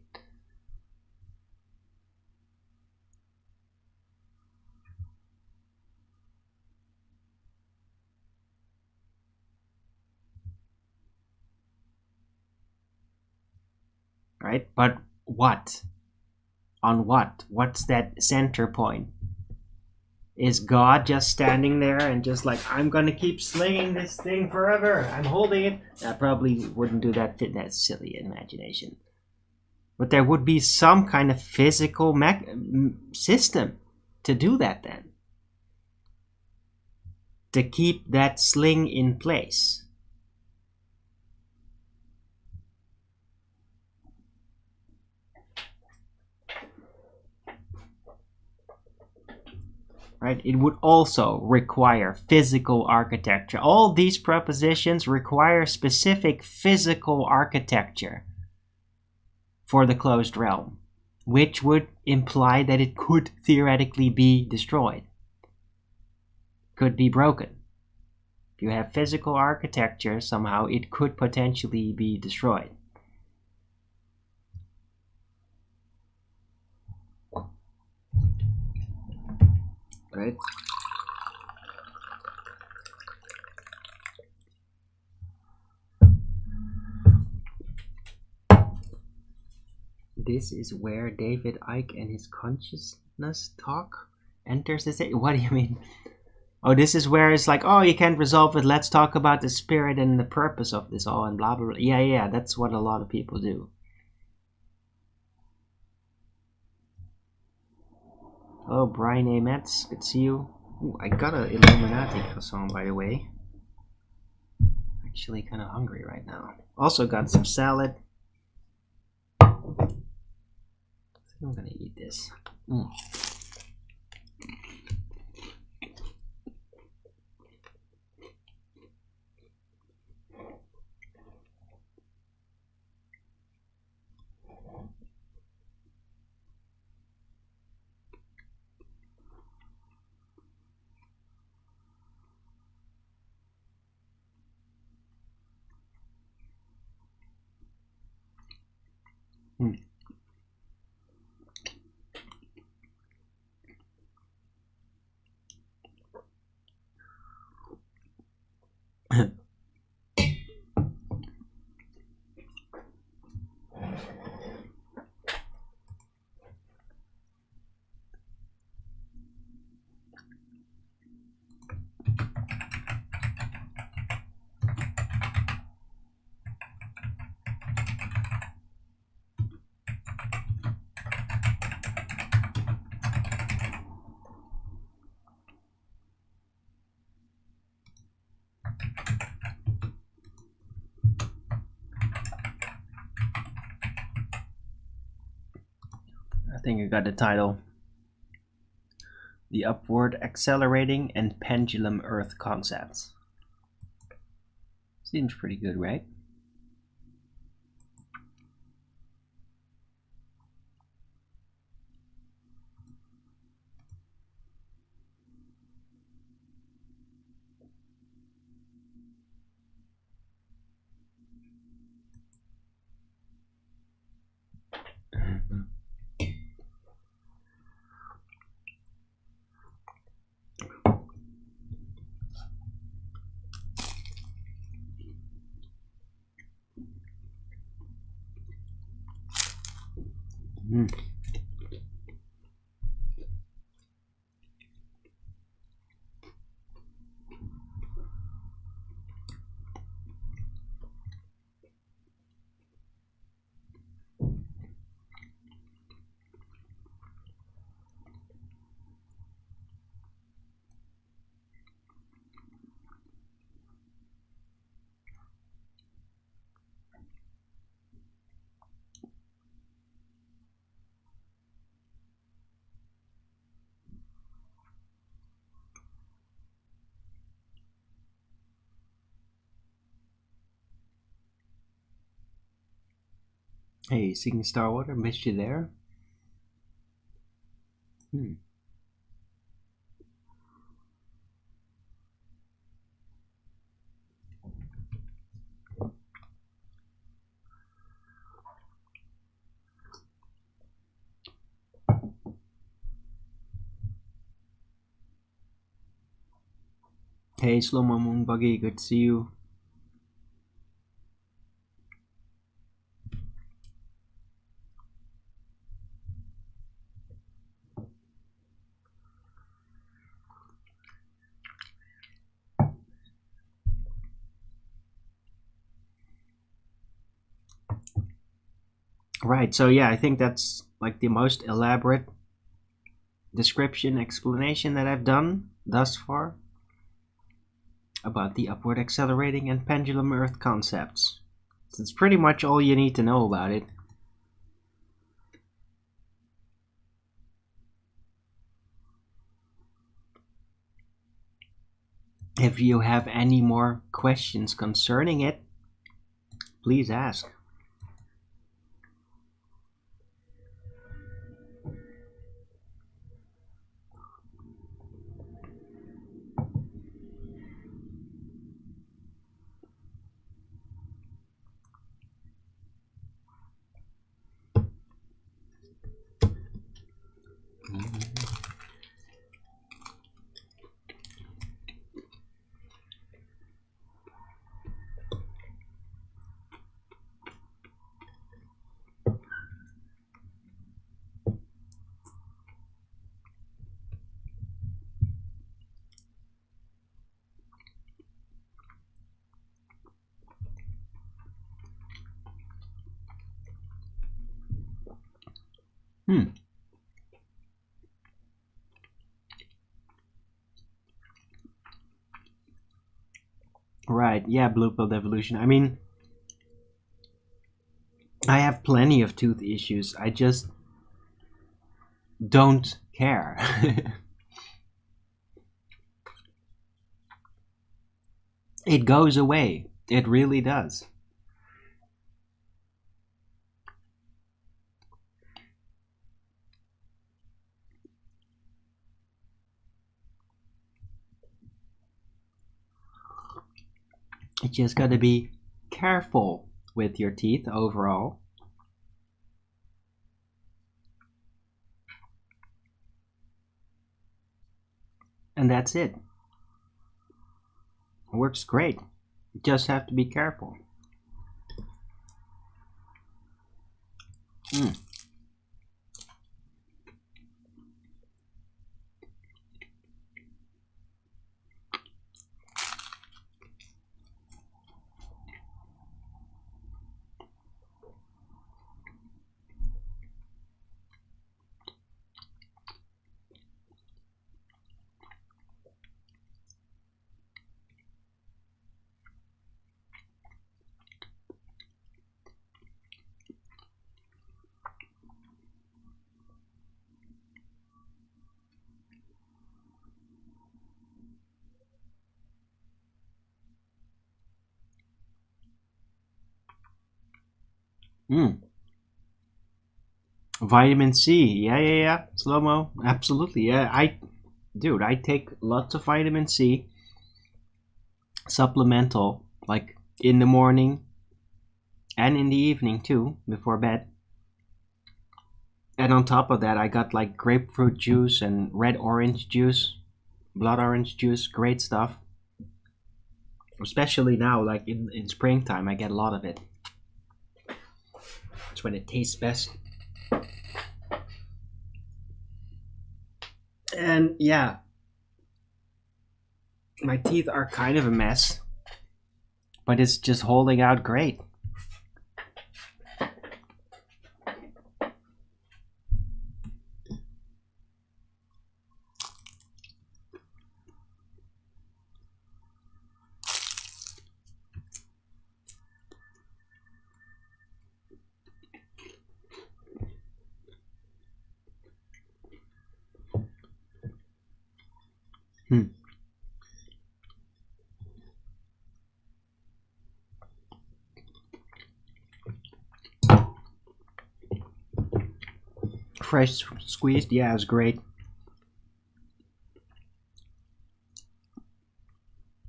Right, but what? On what? What's that center point? Is God just standing there and just like, I'm going to keep slinging this thing forever. I'm holding it. I probably wouldn't do that. That's silly imagination. But there would be some kind of physical system to do that then. To keep that sling in place. Right? It would also require physical architecture. All these propositions require specific physical architecture for the closed realm, which would imply that it could theoretically be destroyed, could be broken. If you have physical architecture, somehow it could potentially be destroyed. Right? This is where David Icke and his consciousness talk enters this. What do you mean? Oh, this is where it's like, oh, you can't resolve it. Let's talk about the spirit and the purpose of this all and blah, blah, blah. Yeah, that's what a lot of people do. Hello, Brian A. Metz. Good to see you. Ooh, I got an Illuminati croissant, by the way. Actually, kind of hungry right now. Also got some salad. I think I'm gonna eat this. I think I got the title. The Upward Accelerating and Pendulum Earth Concepts. Seems pretty good, right? Hey, Seeking Starwater, missed you there. Hey, Slow Mo Moon Buggy, good to see you. Right, so yeah, I think that's like the most elaborate description explanation that I've done thus far about the upward accelerating and pendulum earth concepts. So it's pretty much all you need to know about it. If you have any more questions concerning it, please ask. Right, yeah, blue pill evolution. I mean, I have plenty of tooth issues. I just don't care. It goes away. It really does. You just gotta be careful with your teeth overall. And that's it. It works great. You just have to be careful. Mm. Mm. Vitamin C. Yeah, yeah, yeah. Slow mo. Absolutely. Yeah, dude, I take lots of vitamin C, supplemental, like in the morning and in the evening too, before bed. And on top of that, I got like grapefruit juice and red orange juice, blood orange juice. Great stuff. Especially now, like in springtime, I get a lot of it. It's when it tastes best. And yeah, my teeth are kind of a mess, but it's just holding out great. Hmm. Fresh squeezed, yeah, it's great.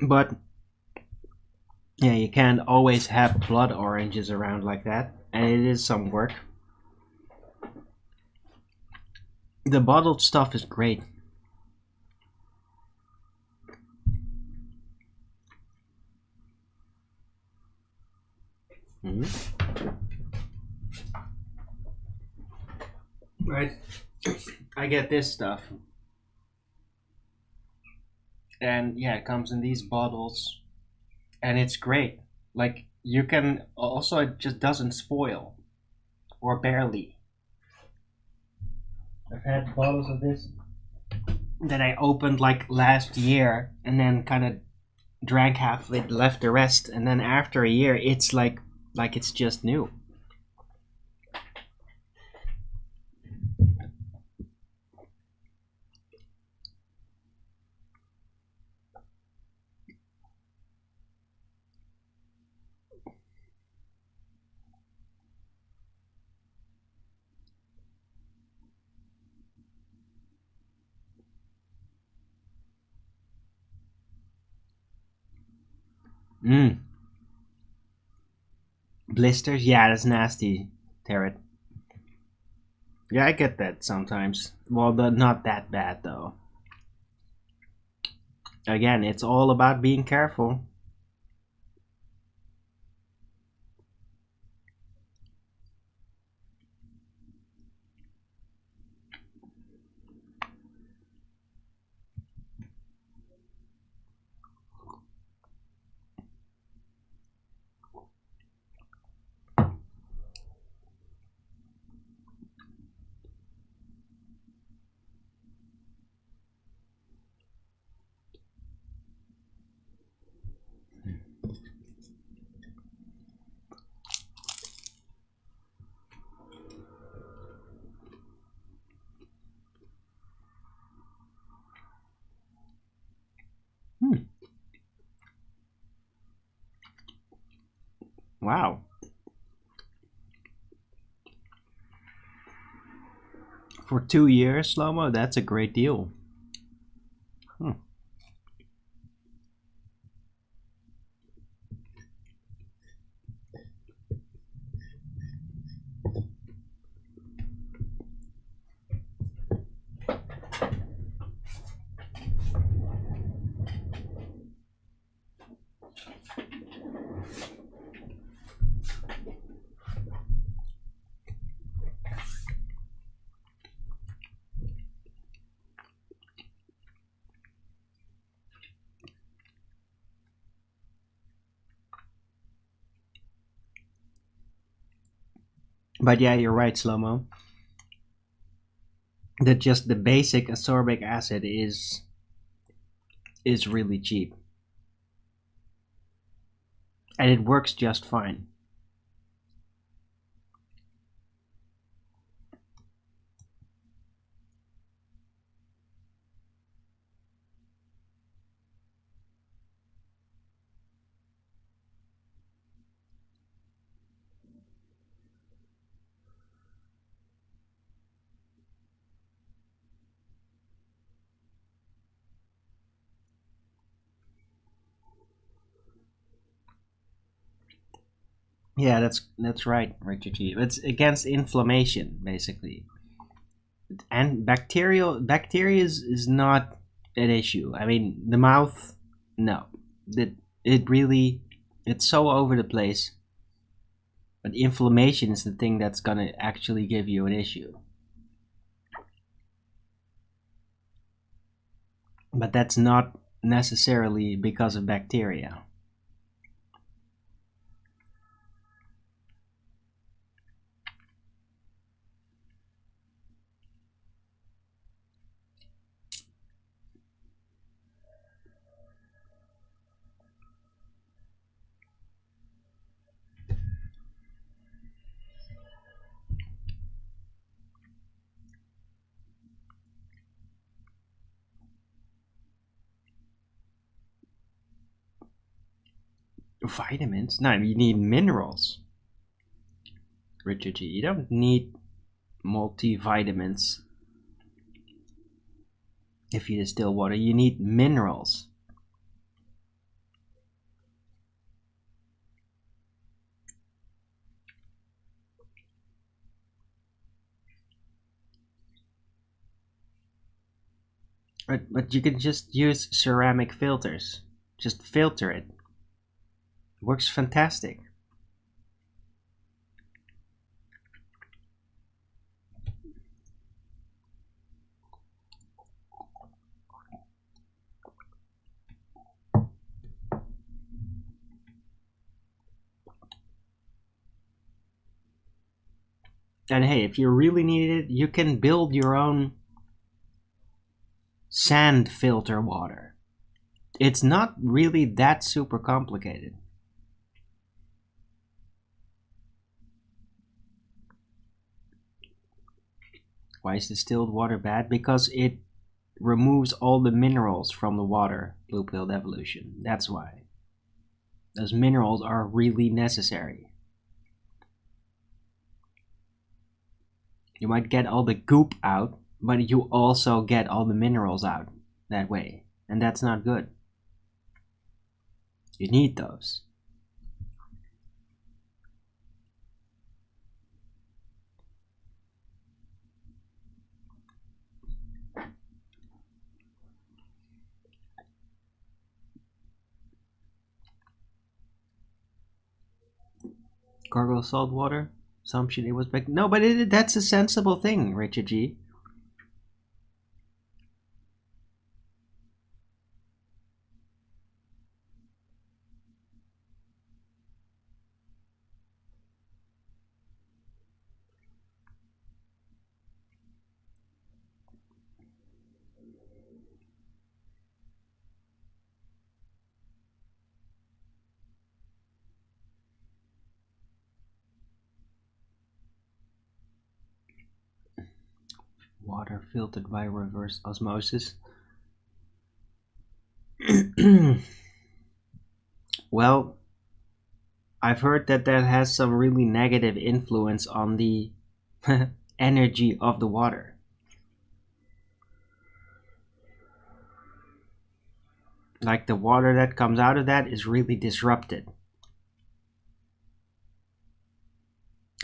But yeah, you can't always have blood oranges around like that, and it is some work. The bottled stuff is great. Mhm. Right. I get this stuff, and yeah, it comes in these bottles, and it's great. Like you can also, it just doesn't spoil or barely. I've had bottles of this that I opened like last year, and then kind of drank half of it, left the rest, and then after a year, it's like it's just new. Mm. Blisters, yeah, that's nasty, Tarot. Yeah, I get that sometimes. Well, not that bad though. Again, it's all about being careful. Wow. For 2 years, Slow-mo, that's a great deal. Hmm. But yeah, you're right, Slow-mo. That just the basic ascorbic acid is really cheap. And it works just fine. Yeah, that's right, Richard G. It's against inflammation, basically. And bacteria is not an issue. I mean, the mouth, no. It really, it's so over the place. But inflammation is the thing that's gonna actually give you an issue. But that's not necessarily because of bacteria. Vitamins? No, you need minerals, Richard G. You don't need multivitamins if you distill water. You need minerals. But you can just use ceramic filters. Just filter it. Works fantastic. And hey, if you really need it, you can build your own sand filter water. It's not really that super complicated. Why is distilled water bad? Because it removes all the minerals from the water, blue pilled evolution. That's why. Those minerals are really necessary. You might get all the goop out, but you also get all the minerals out that way. And that's not good. You need those. Gargle salt water? Assumption it was back. No, but that's a sensible thing, Richard G. Water filtered by reverse osmosis. Well, I've heard that that has some really negative influence on the energy of the water. Like the water that comes out of that is really disrupted.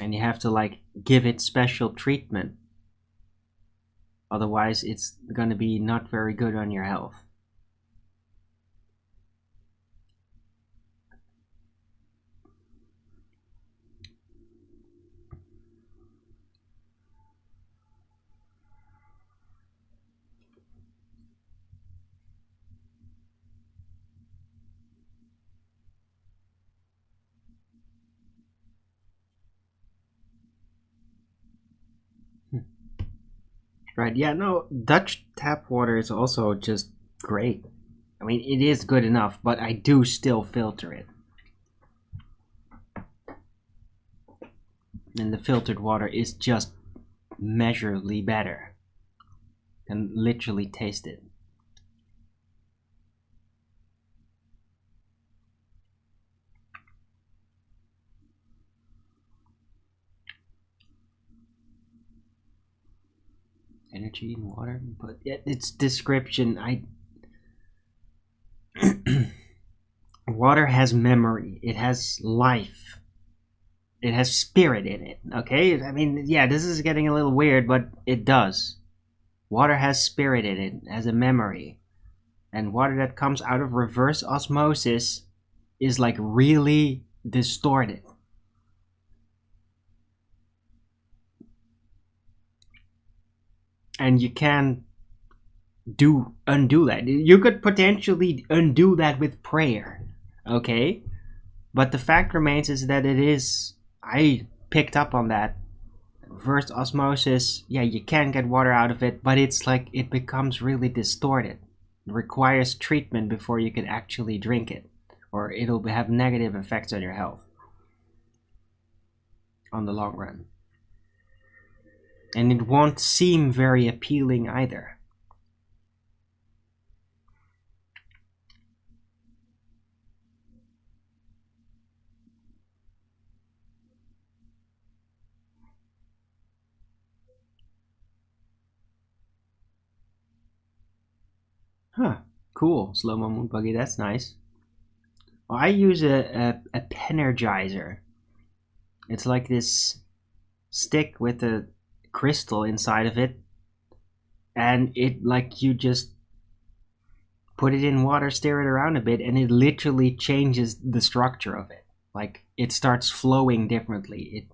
And you have to like give it special treatment. Otherwise it's gonna be not very good on your health. Right, yeah, no, Dutch tap water is also just great. I mean, it is good enough, but I do still filter it. And the filtered water is just measurably better. And literally taste it. Energy in water, but its description, water has memory, it has life, it has spirit in it. Okay, I mean, yeah, this is getting a little weird, but it does. Water has spirit in it, has a memory, and water that comes out of reverse osmosis is like really distorted. And you can undo that. You could potentially undo that with prayer, okay? But the fact remains is that I picked up on that. Reverse osmosis, yeah, you can get water out of it, but it's like it becomes really distorted. It requires treatment before you can actually drink it, or it'll have negative effects on your health on the long run. And it won't seem very appealing either. Huh, cool. Slow-mo moon buggy, that's nice. Well, I use a Penergizer. It's like this stick with a crystal inside of it, and it like you just put it in water, stir it around a bit, and it literally changes the structure of it. Like it starts flowing differently. It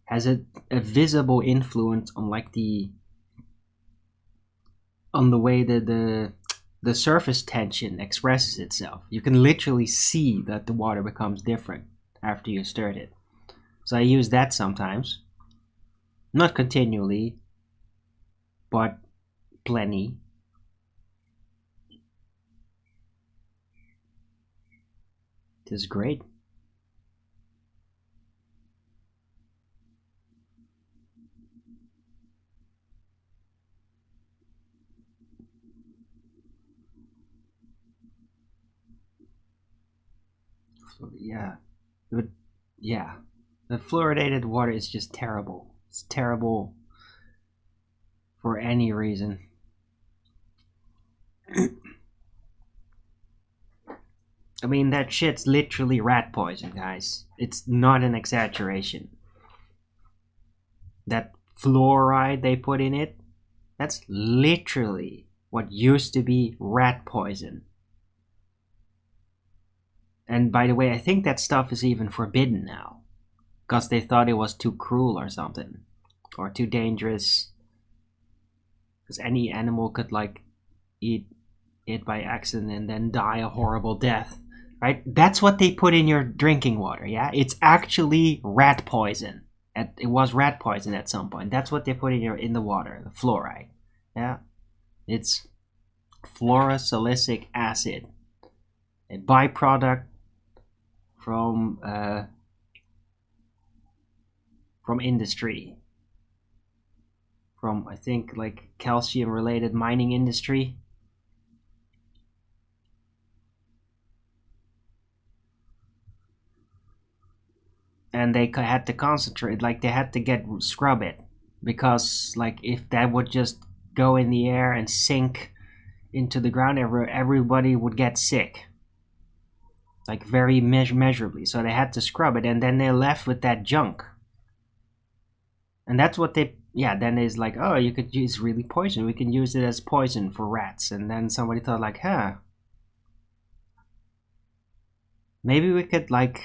has a visible influence on like on the way that the surface tension expresses itself. You can literally see that the water becomes different after you stirred it. So I use that sometimes. Not continually, but plenty. It is great. Yeah. But yeah. The fluoridated water is just terrible. It's terrible for any reason. I mean, that shit's literally rat poison, guys. It's not an exaggeration. That fluoride they put in it, that's literally what used to be rat poison. And by the way, I think that stuff is even forbidden now. Because they thought it was too cruel or something. Or too dangerous. Because any animal could, like, eat it by accident and then die a horrible death. Right? That's what they put in your drinking water, yeah? It's actually rat poison. It was rat poison at some point. That's what they put in the water, the fluoride. Yeah? It's fluorosilicic acid. A byproduct from industry, from I think like calcium related mining industry. and they had to concentrate, like they had to scrub it, because like if that would just go in the air and sink into the ground, everybody would get sick, like very measurably. So they had to scrub it, and then they're left with that junk. And that's what they, yeah, then it's like, oh, you could use really poison. We can use it as poison for rats. And then somebody thought like, huh, maybe we could like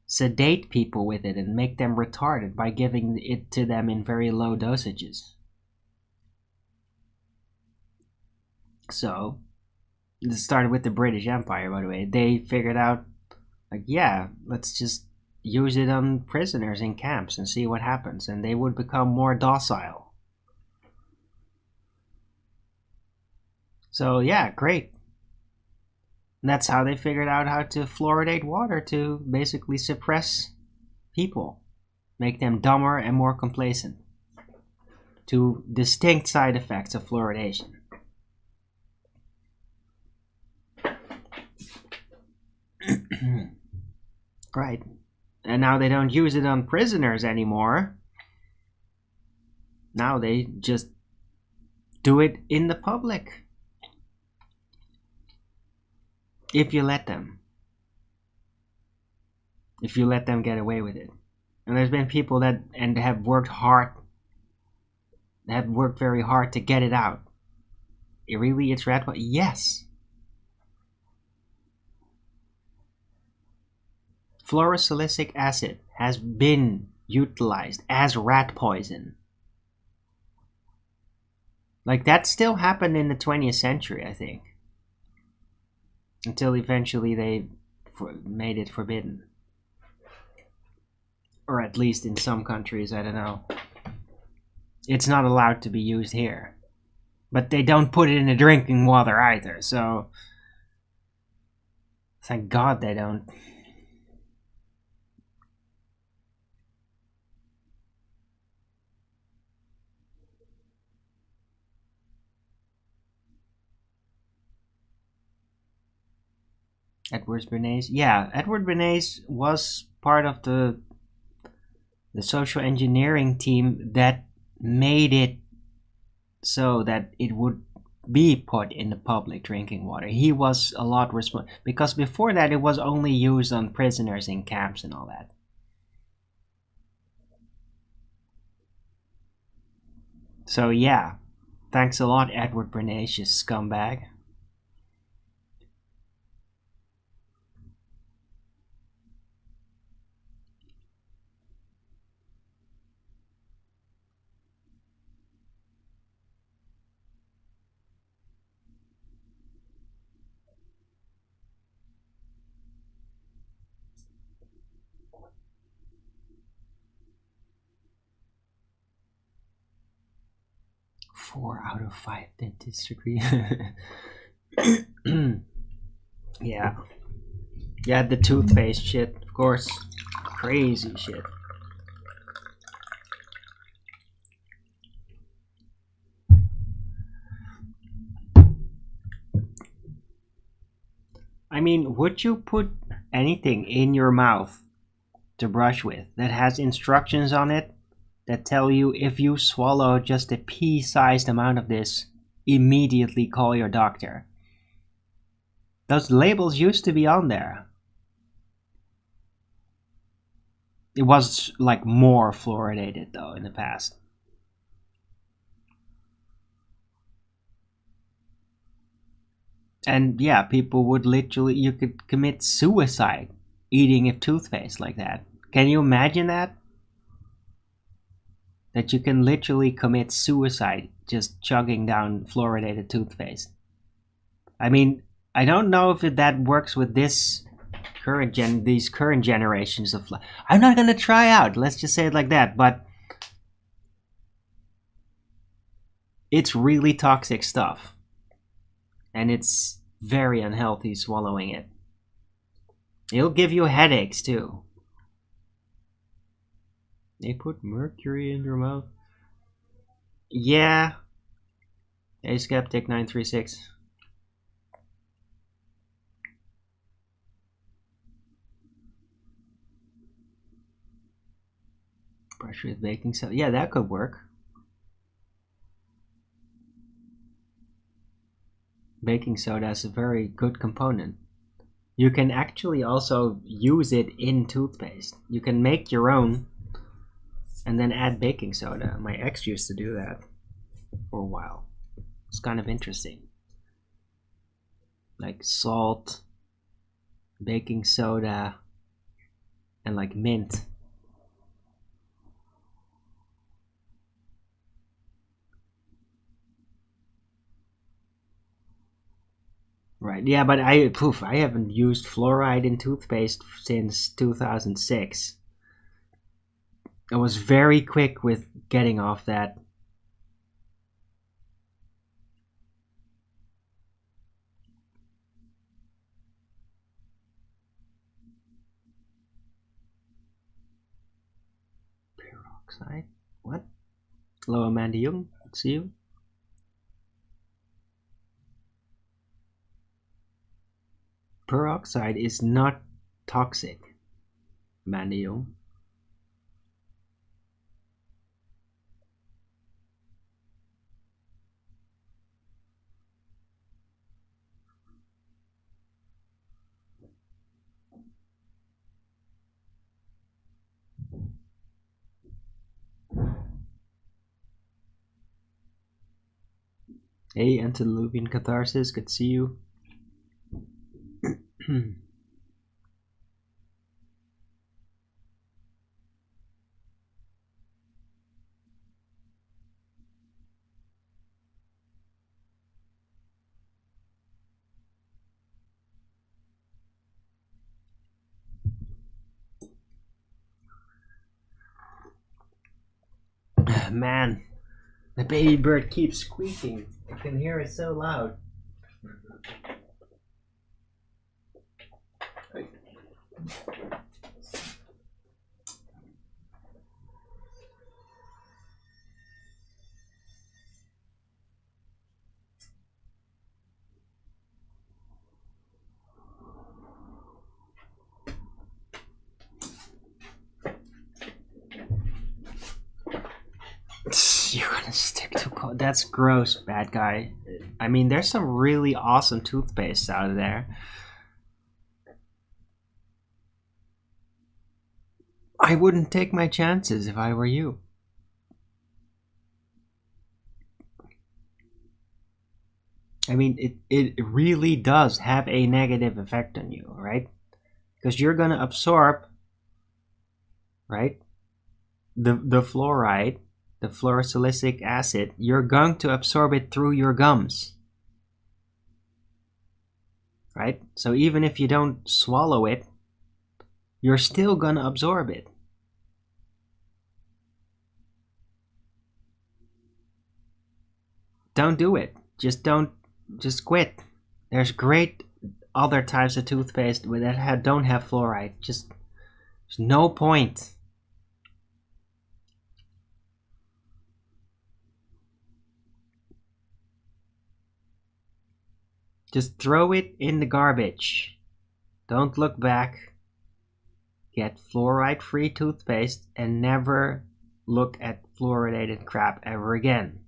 sedate people with it and make them retarded by giving it to them in very low dosages. So, this started with the British Empire, by the way. They figured out, like, yeah, let's just use it on prisoners in camps and see what happens, and they would become more docile. So yeah, great. And that's how they figured out how to fluoridate water to basically suppress people, make them dumber and more complacent. Two distinct side effects of fluoridation. Right. And now they don't use it on prisoners anymore. Now they just do it in the public. If you let them. If you let them get away with it. And there's been people that have worked very hard to get it out. It's rat poison? Yes. Fluorosilicic acid has been utilized as rat poison. Like, that still happened in the 20th century, I think. Until eventually they made it forbidden. Or at least in some countries, I don't know. It's not allowed to be used here. But they don't put it in the drinking water either, so... Thank God they don't. Edward Bernays? Yeah, Edward Bernays was part of the social engineering team that made it so that it would be put in the public drinking water. He was a lot responsible, because before that it was only used on prisoners in camps and all that. So yeah, thanks a lot, Edward Bernays, you scumbag. Four out of 5 dentists agree. Yeah. Yeah, the toothpaste shit, of course. Crazy shit. I mean, would you put anything in your mouth to brush with that has instructions on it that tell you if you swallow just a pea-sized amount of this, immediately call your doctor? Those labels used to be on there. It was like more fluoridated though in the past. And yeah, people would literally, you could commit suicide eating a toothpaste like that. Can you imagine that? That you can literally commit suicide just chugging down fluoridated toothpaste. I mean, I don't know if that works with these current generations of. I'm not gonna try out. Let's just say it like that. But it's really toxic stuff, and it's very unhealthy swallowing it. It'll give you headaches too. They put mercury in your mouth? Yeah. Hey, Skeptic 936. Brush with baking soda. Yeah, that could work. Baking soda is a very good component. You can actually also use it in toothpaste. You can make your own and then add baking soda. My ex used to do that for a while. It's kind of interesting. Like salt, baking soda, and like mint. Right. Yeah, but I haven't used fluoride in toothpaste since 2006. I was very quick with getting off that. Peroxide? What? Hello, Amanda Jung. See you. Peroxide is not toxic, Amanda Jung. Hey, Antediluvian Catharsis, good to see you. Man, the baby bird keeps squeaking. I can hear it so loud. You're gonna stick to cold. That's gross, bad guy. I mean, there's some really awesome toothpaste out there. I wouldn't take my chances if I were you. I mean, it really does have a negative effect on you, right? Because you're gonna absorb, right? The fluoride, the fluorosilicic acid, you're going to absorb it through your gums. Right? So even if you don't swallow it, you're still gonna absorb it. Don't do it. Just quit. There's great other types of toothpaste that don't have fluoride. Just there's no point. Just throw it in the garbage. Don't look back. Get fluoride-free toothpaste and never look at fluoridated crap ever again.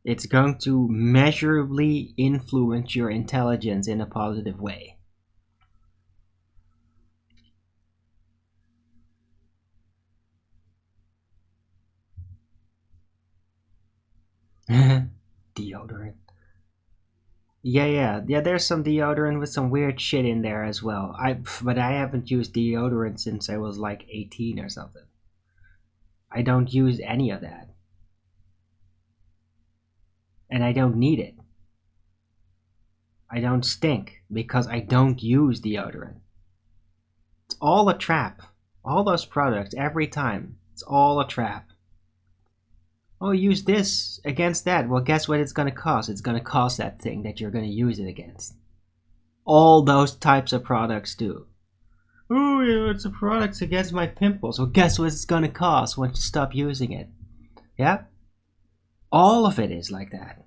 It's going to measurably influence your intelligence in a positive way. Deodorant. Yeah. There's some deodorant with some weird shit in there as well. But I haven't used deodorant since I was like 18 or something. I don't use any of that. And I don't need it. I don't stink because I don't use deodorant. It's all a trap. All those products, every time, it's all a trap. Oh, use this against that. Well, guess what it's going to cost? It's going to cost that thing that you're going to use it against. All those types of products do. Oh, yeah, it's a product against my pimples. Well, guess what it's going to cost once you stop using it? Yeah? All of it is like that.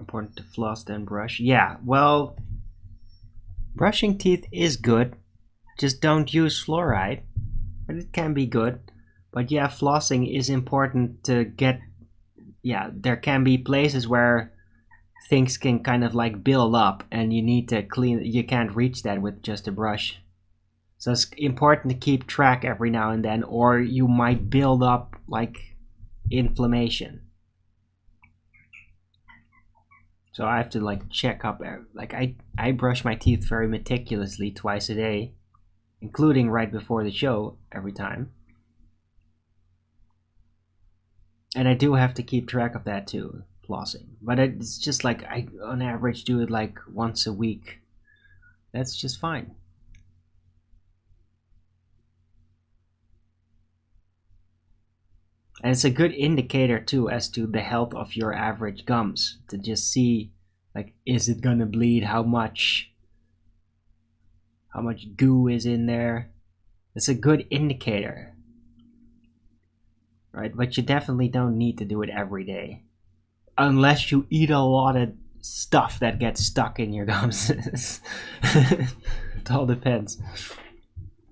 important to floss than brush. Yeah, well, brushing teeth is good. Just don't use fluoride. But it can be good. But yeah, flossing is important to get. Yeah, there can be places where things can kind of like build up and you need to clean. You can't reach that with just a brush. So it's important to keep track every now and then, or you might build up like inflammation. So I have to like check up. Like I brush my teeth very meticulously twice a day, including right before the show every time. And I do have to keep track of that too, flossing. But it's just like I on average do it like once a week. That's just fine. And it's a good indicator too as to the health of your average gums, to just see like, is it gonna bleed, how much goo is in there. It's a good indicator, right? But you definitely don't need to do it every day unless you eat a lot of stuff that gets stuck in your gums. It all depends.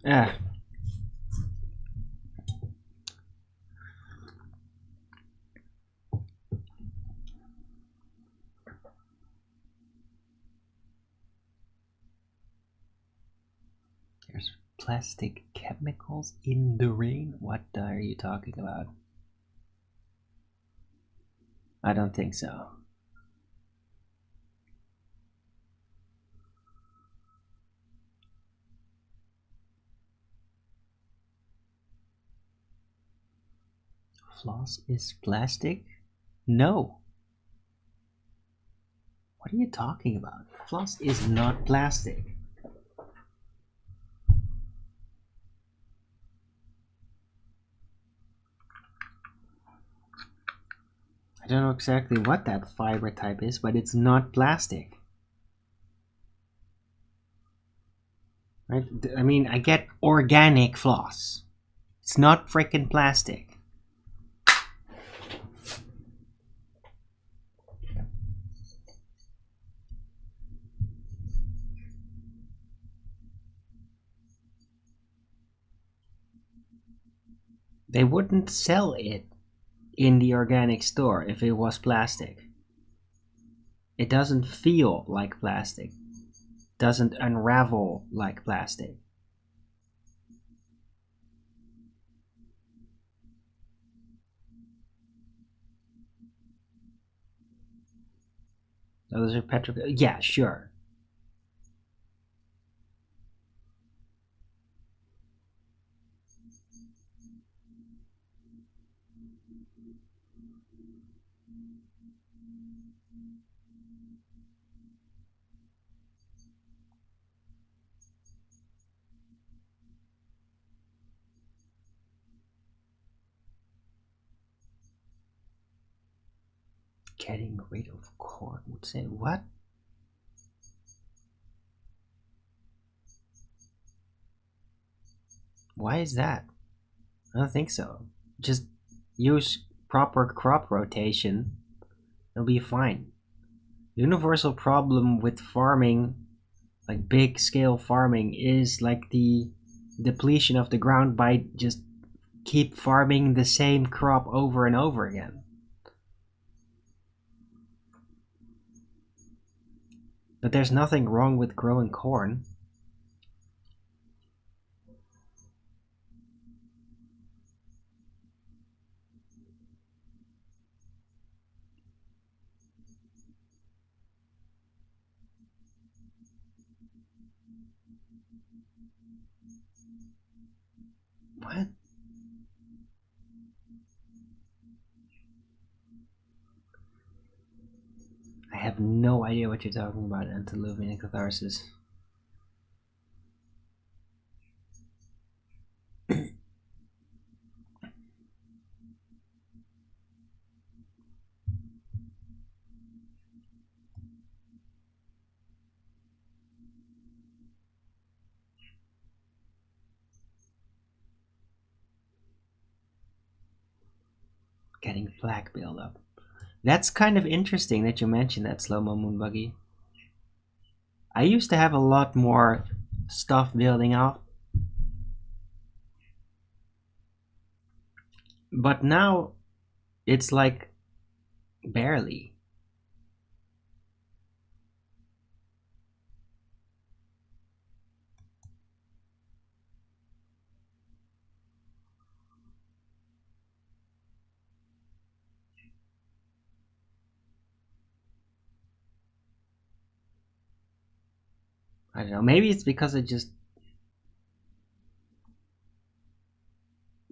Yeah. There's plastic chemicals in the rain? What are you talking about? I don't think so. Floss is plastic? No. What are you talking about? Floss is not plastic. I don't know exactly what that fiber type is, but it's not plastic. Right? I mean, I get organic floss. It's not freaking plastic. They wouldn't sell it in the organic store if it was plastic. It doesn't feel like plastic. Doesn't unravel like plastic. Those are yeah, sure. Getting rid of corn would say what? Why is that? I don't think so. Just use proper crop rotation. It'll be fine. Universal problem with farming, like big scale farming, is like the depletion of the ground by just keep farming the same crop over and over again. But there's nothing wrong with growing corn. What? I have no idea what you're talking about, antediluvian catharsis. Getting plaque buildup. That's kind of interesting that you mentioned that, Slow-Mo Moon Buggy. I used to have a lot more stuff building up, but now it's like barely. I don't know, maybe it's because I just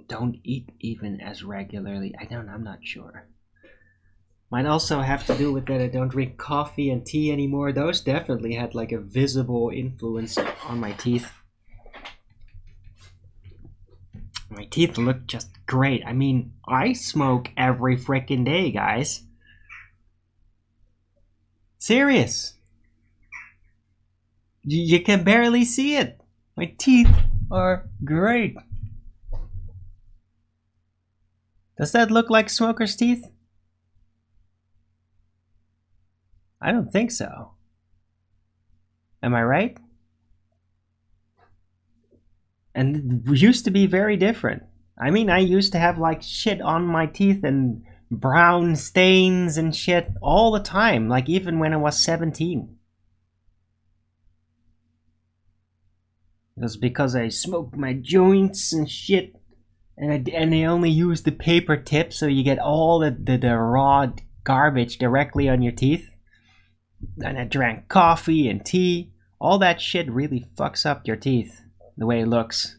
don't eat even as regularly. I'm not sure. Might also have to do with that I don't drink coffee and tea anymore. Those definitely had like a visible influence on my teeth. My teeth look just great. I mean, I smoke every frickin' day, guys. Serious. You can barely see it. My teeth are great. Does that look like smoker's teeth? I don't think so. Am I right? And it used to be very different. I mean, I used to have like shit on my teeth and brown stains and shit all the time, like even when I was 17. It was because I smoked my joints and shit, and I only used the paper tip, so you get all the raw garbage directly on your teeth. And I drank coffee and tea. All that shit really fucks up your teeth, the way it looks.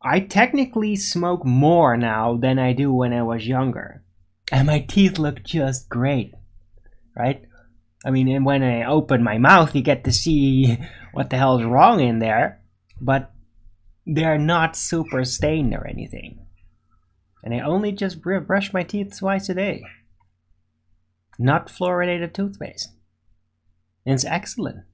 I technically smoke more now than I do when I was younger. And my teeth look just great, right? I mean, and when I open my mouth, you get to see what the hell is wrong in there. But they're not super stained or anything. And I only just brush my teeth twice a day. Not fluoridated toothpaste. And it's excellent.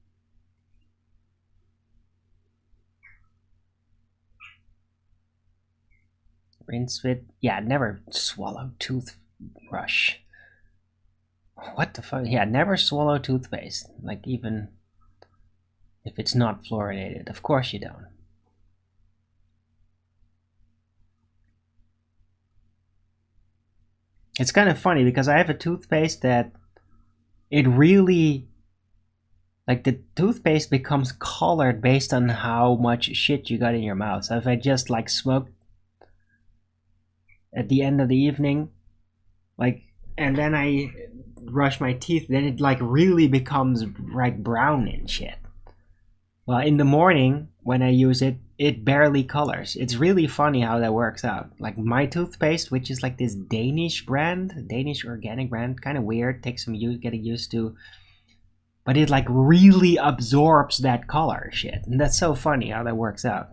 Rinse with, yeah, never swallow toothbrush. What the fuck? Yeah, never swallow toothpaste. Like, even if it's not fluoridated. Of course you don't. It's kind of funny because I have a toothpaste that it really, like, the toothpaste becomes colored based on how much shit you got in your mouth. So if I just like smoke at the end of the evening, like, and then I brush my teeth, then it like really becomes like brown and shit. Well, in the morning when I use it, it barely colors. It's really funny how that works out. Like my toothpaste, which is like this Danish brand, Danish organic brand, kind of weird, takes some getting used to, but it like really absorbs that color shit, and that's so funny how that works out.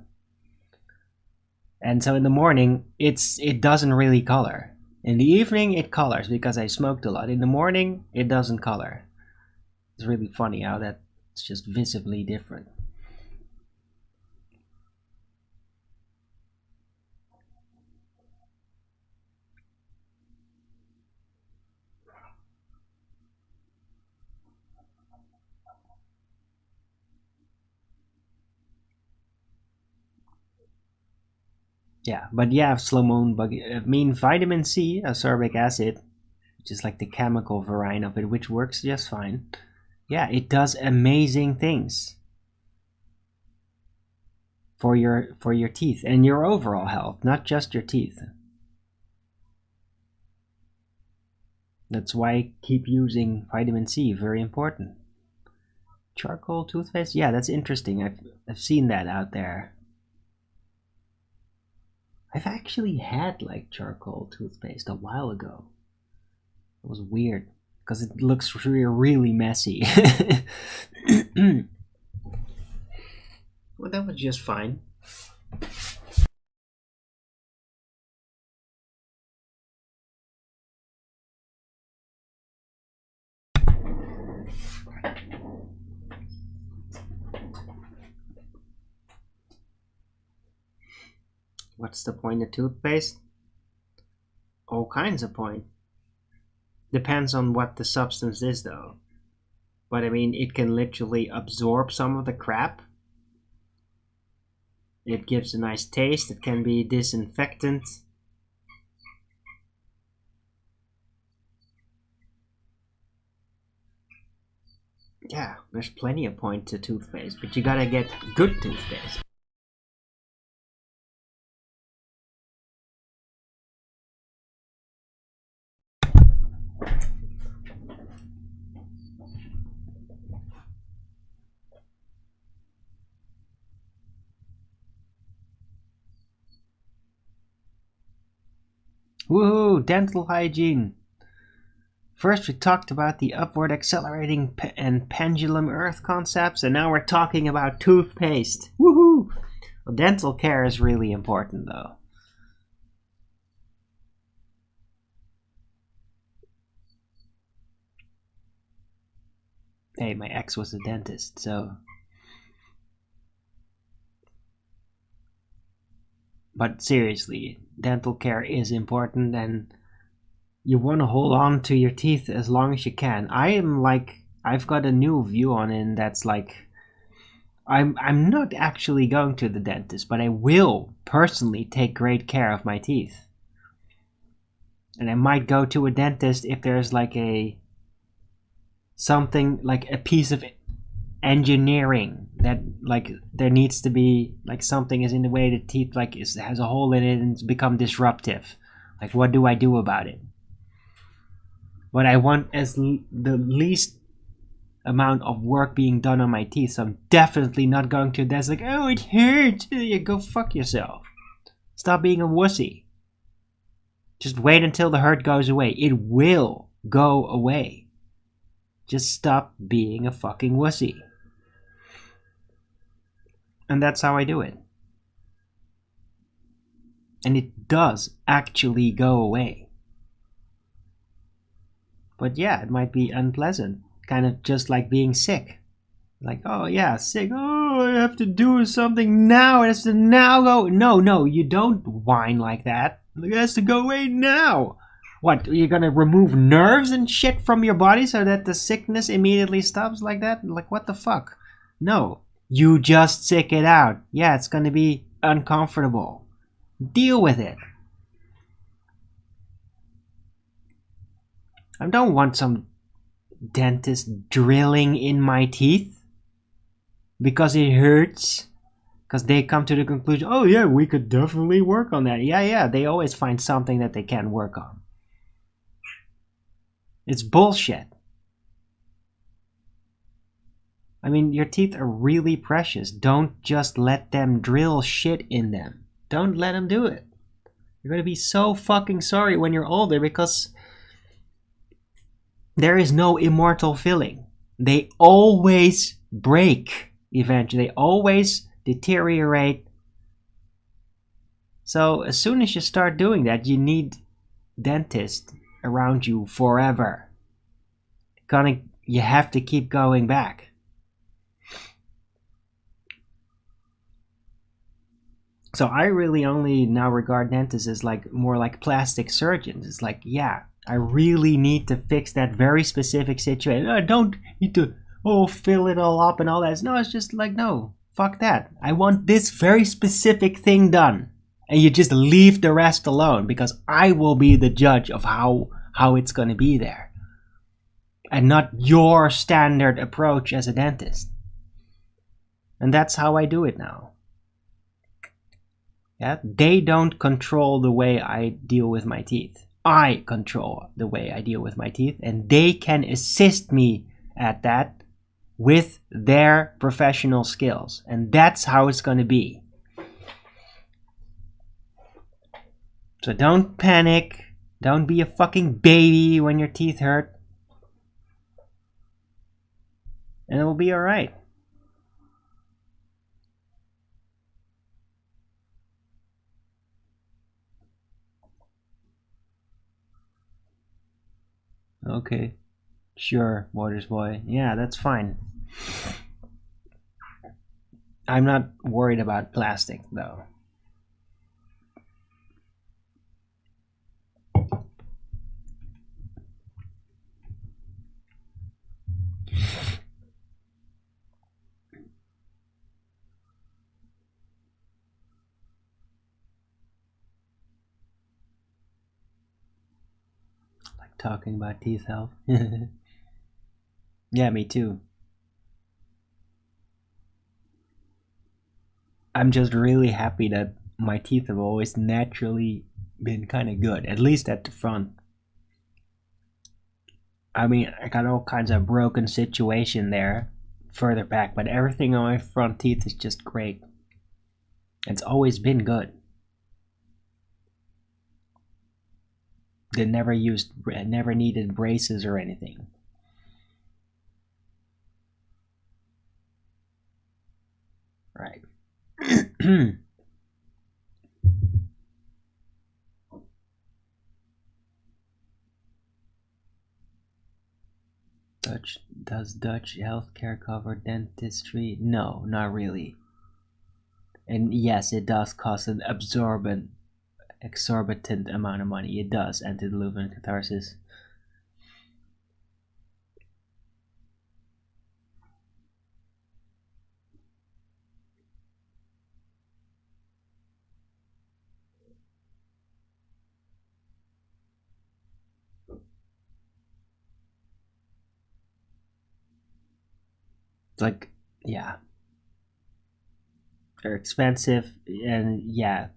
And so in the morning, it doesn't really color. In the evening, it colors because I smoked a lot. In the morning, it doesn't color. It's really funny how that's just visibly different. Yeah, but yeah, slow-mo bug. I mean, vitamin C, ascorbic acid, which is like the chemical variant of it, which works just fine. Yeah, it does amazing things for your teeth and your overall health, not just your teeth. That's why I keep using vitamin C. Very important. Charcoal toothpaste? Yeah, that's interesting. I've seen that out there. I've actually had like charcoal toothpaste a while ago. It was weird because it looks really messy. Well, that was just fine. What's the point of toothpaste? All kinds of point. Depends on what the substance is though. But I mean, it can literally absorb some of the crap. It gives a nice taste. It can be disinfectant. Yeah, there's plenty of point to toothpaste, but you gotta get good toothpaste. Woohoo! Dental hygiene! First we talked about the upward accelerating and pendulum earth concepts, and now we're talking about toothpaste. Woohoo! Well, dental care is really important though. Hey, my ex was a dentist, so... But seriously, dental care is important, and you want to hold on to your teeth as long as you can. I've got a new view on it, and that's like, I'm not actually going to the dentist, but I will personally take great care of my teeth. And I might go to a dentist if there's like something like a piece of engineering that like there needs to be like something is in the way the teeth like has a hole in it and it's become disruptive. Like, what do I do about it? But I want the least amount of work being done on my teeth, so I'm definitely not going to that's like, oh, it hurts. You go fuck yourself. Stop being a wussy. Just wait until the hurt goes away. It will go away. Just stop being a fucking wussy. And that's how I do it. And it does actually go away. But yeah, it might be unpleasant. Kind of just like being sick. Like, oh yeah, sick. Oh, I have to do something now. It has to now go. No, you don't whine like that. It has to go away now. What, you're gonna remove nerves and shit from your body so that the sickness immediately stops like that? Like, what the fuck? No. You just sick it out. Yeah, it's gonna be uncomfortable. Deal with it. I don't want some dentist drilling in my teeth because it hurts. Because they come to the conclusion, oh yeah, we could definitely work on that. Yeah, they always find something that they can work on. It's bullshit. I mean, your teeth are really precious. Don't just let them drill shit in them. Don't let them do it. You're going to be so fucking sorry when you're older because there is no immortal filling. They always break eventually. They always deteriorate. So as soon as you start doing that, you need dentists around you forever. You have to keep going back. So I really only now regard dentists as like more like plastic surgeons. It's like, yeah, I really need to fix that very specific situation. I don't need to fill it all up and all that. No, it's just like, no, fuck that. I want this very specific thing done. And you just leave the rest alone because I will be the judge of how it's going to be there. And not your standard approach as a dentist. And that's how I do it now. Yeah, they don't control the way I deal with my teeth. I control the way I deal with my teeth, and they can assist me at that with their professional skills. And that's how it's going to be. So don't panic. Don't be a fucking baby when your teeth hurt. And it will be alright. Okay. Sure, Waters Boy. Yeah, that's fine. I'm not worried about plastic, though. talking about teeth health. Yeah, me too. I'm just really happy that my teeth have always naturally been kind of good, at least at the front. I mean, I got all kinds of broken situation there further back, but everything on my front teeth is just great. It's always been good. They never needed braces or anything. Right. Does Dutch healthcare cover dentistry? No, not really. And yes, it does cost an exorbitant amount of money. It does, antediluvian catharsis. It's like, yeah, they're expensive, and yeah,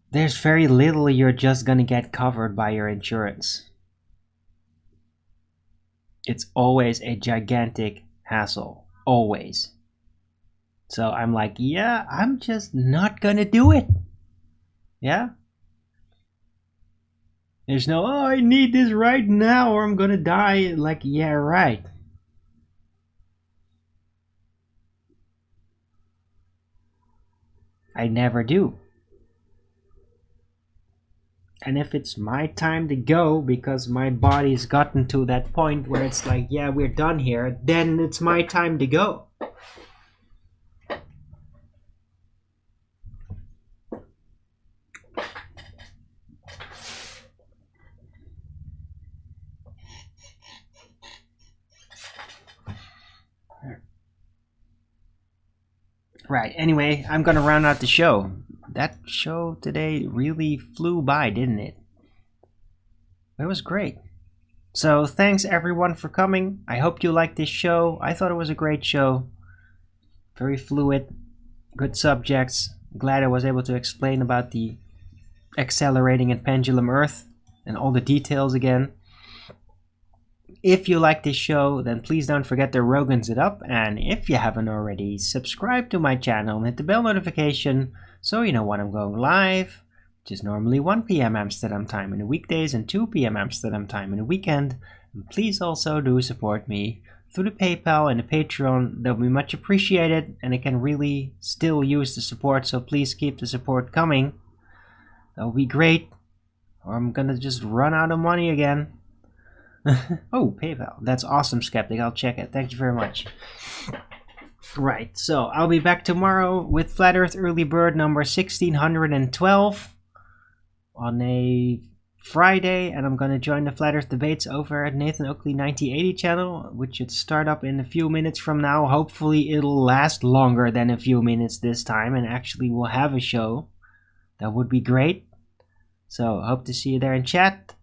there's very little you're just gonna get covered by your insurance. It's always a gigantic hassle, always. So I'm like, yeah, I'm just not gonna do it. Yeah? There's no, oh, I need this right now or I'm gonna die. Like, yeah, right. I never do. And if it's my time to go because my body's gotten to that point where it's like, yeah, we're done here, then it's my time to go. Right, anyway, I'm gonna round out the show. That show today really flew by, didn't it? It was great. So thanks everyone for coming. I hope you liked this show. I thought it was a great show. Very fluid, good subjects. Glad I was able to explain about the accelerating and pendulum earth and all the details again. If you like this show, then please don't forget to Rogan's it up, and if you haven't already, subscribe to my channel and hit the bell notification so you know when I'm going live, which is normally 1 p.m. Amsterdam time in the weekdays and 2 p.m. Amsterdam time in the weekend. And please also do support me through the PayPal and the Patreon. That would be much appreciated, and I can really still use the support, so please keep the support coming. That would be great, or I'm gonna just run out of money again. Oh, PayPal. That's awesome, Skeptic. I'll check it. Thank you very much. Right, so I'll be back tomorrow with Flat Earth Early Bird number 1612 on a Friday, and I'm going to join the Flat Earth debates over at Nathan Oakley 9080 channel, which should start up in a few minutes from now. Hopefully it'll last longer than a few minutes this time, and actually we'll have a show. That would be great. So hope to see you there in chat.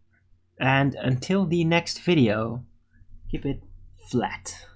And until the next video, keep it flat.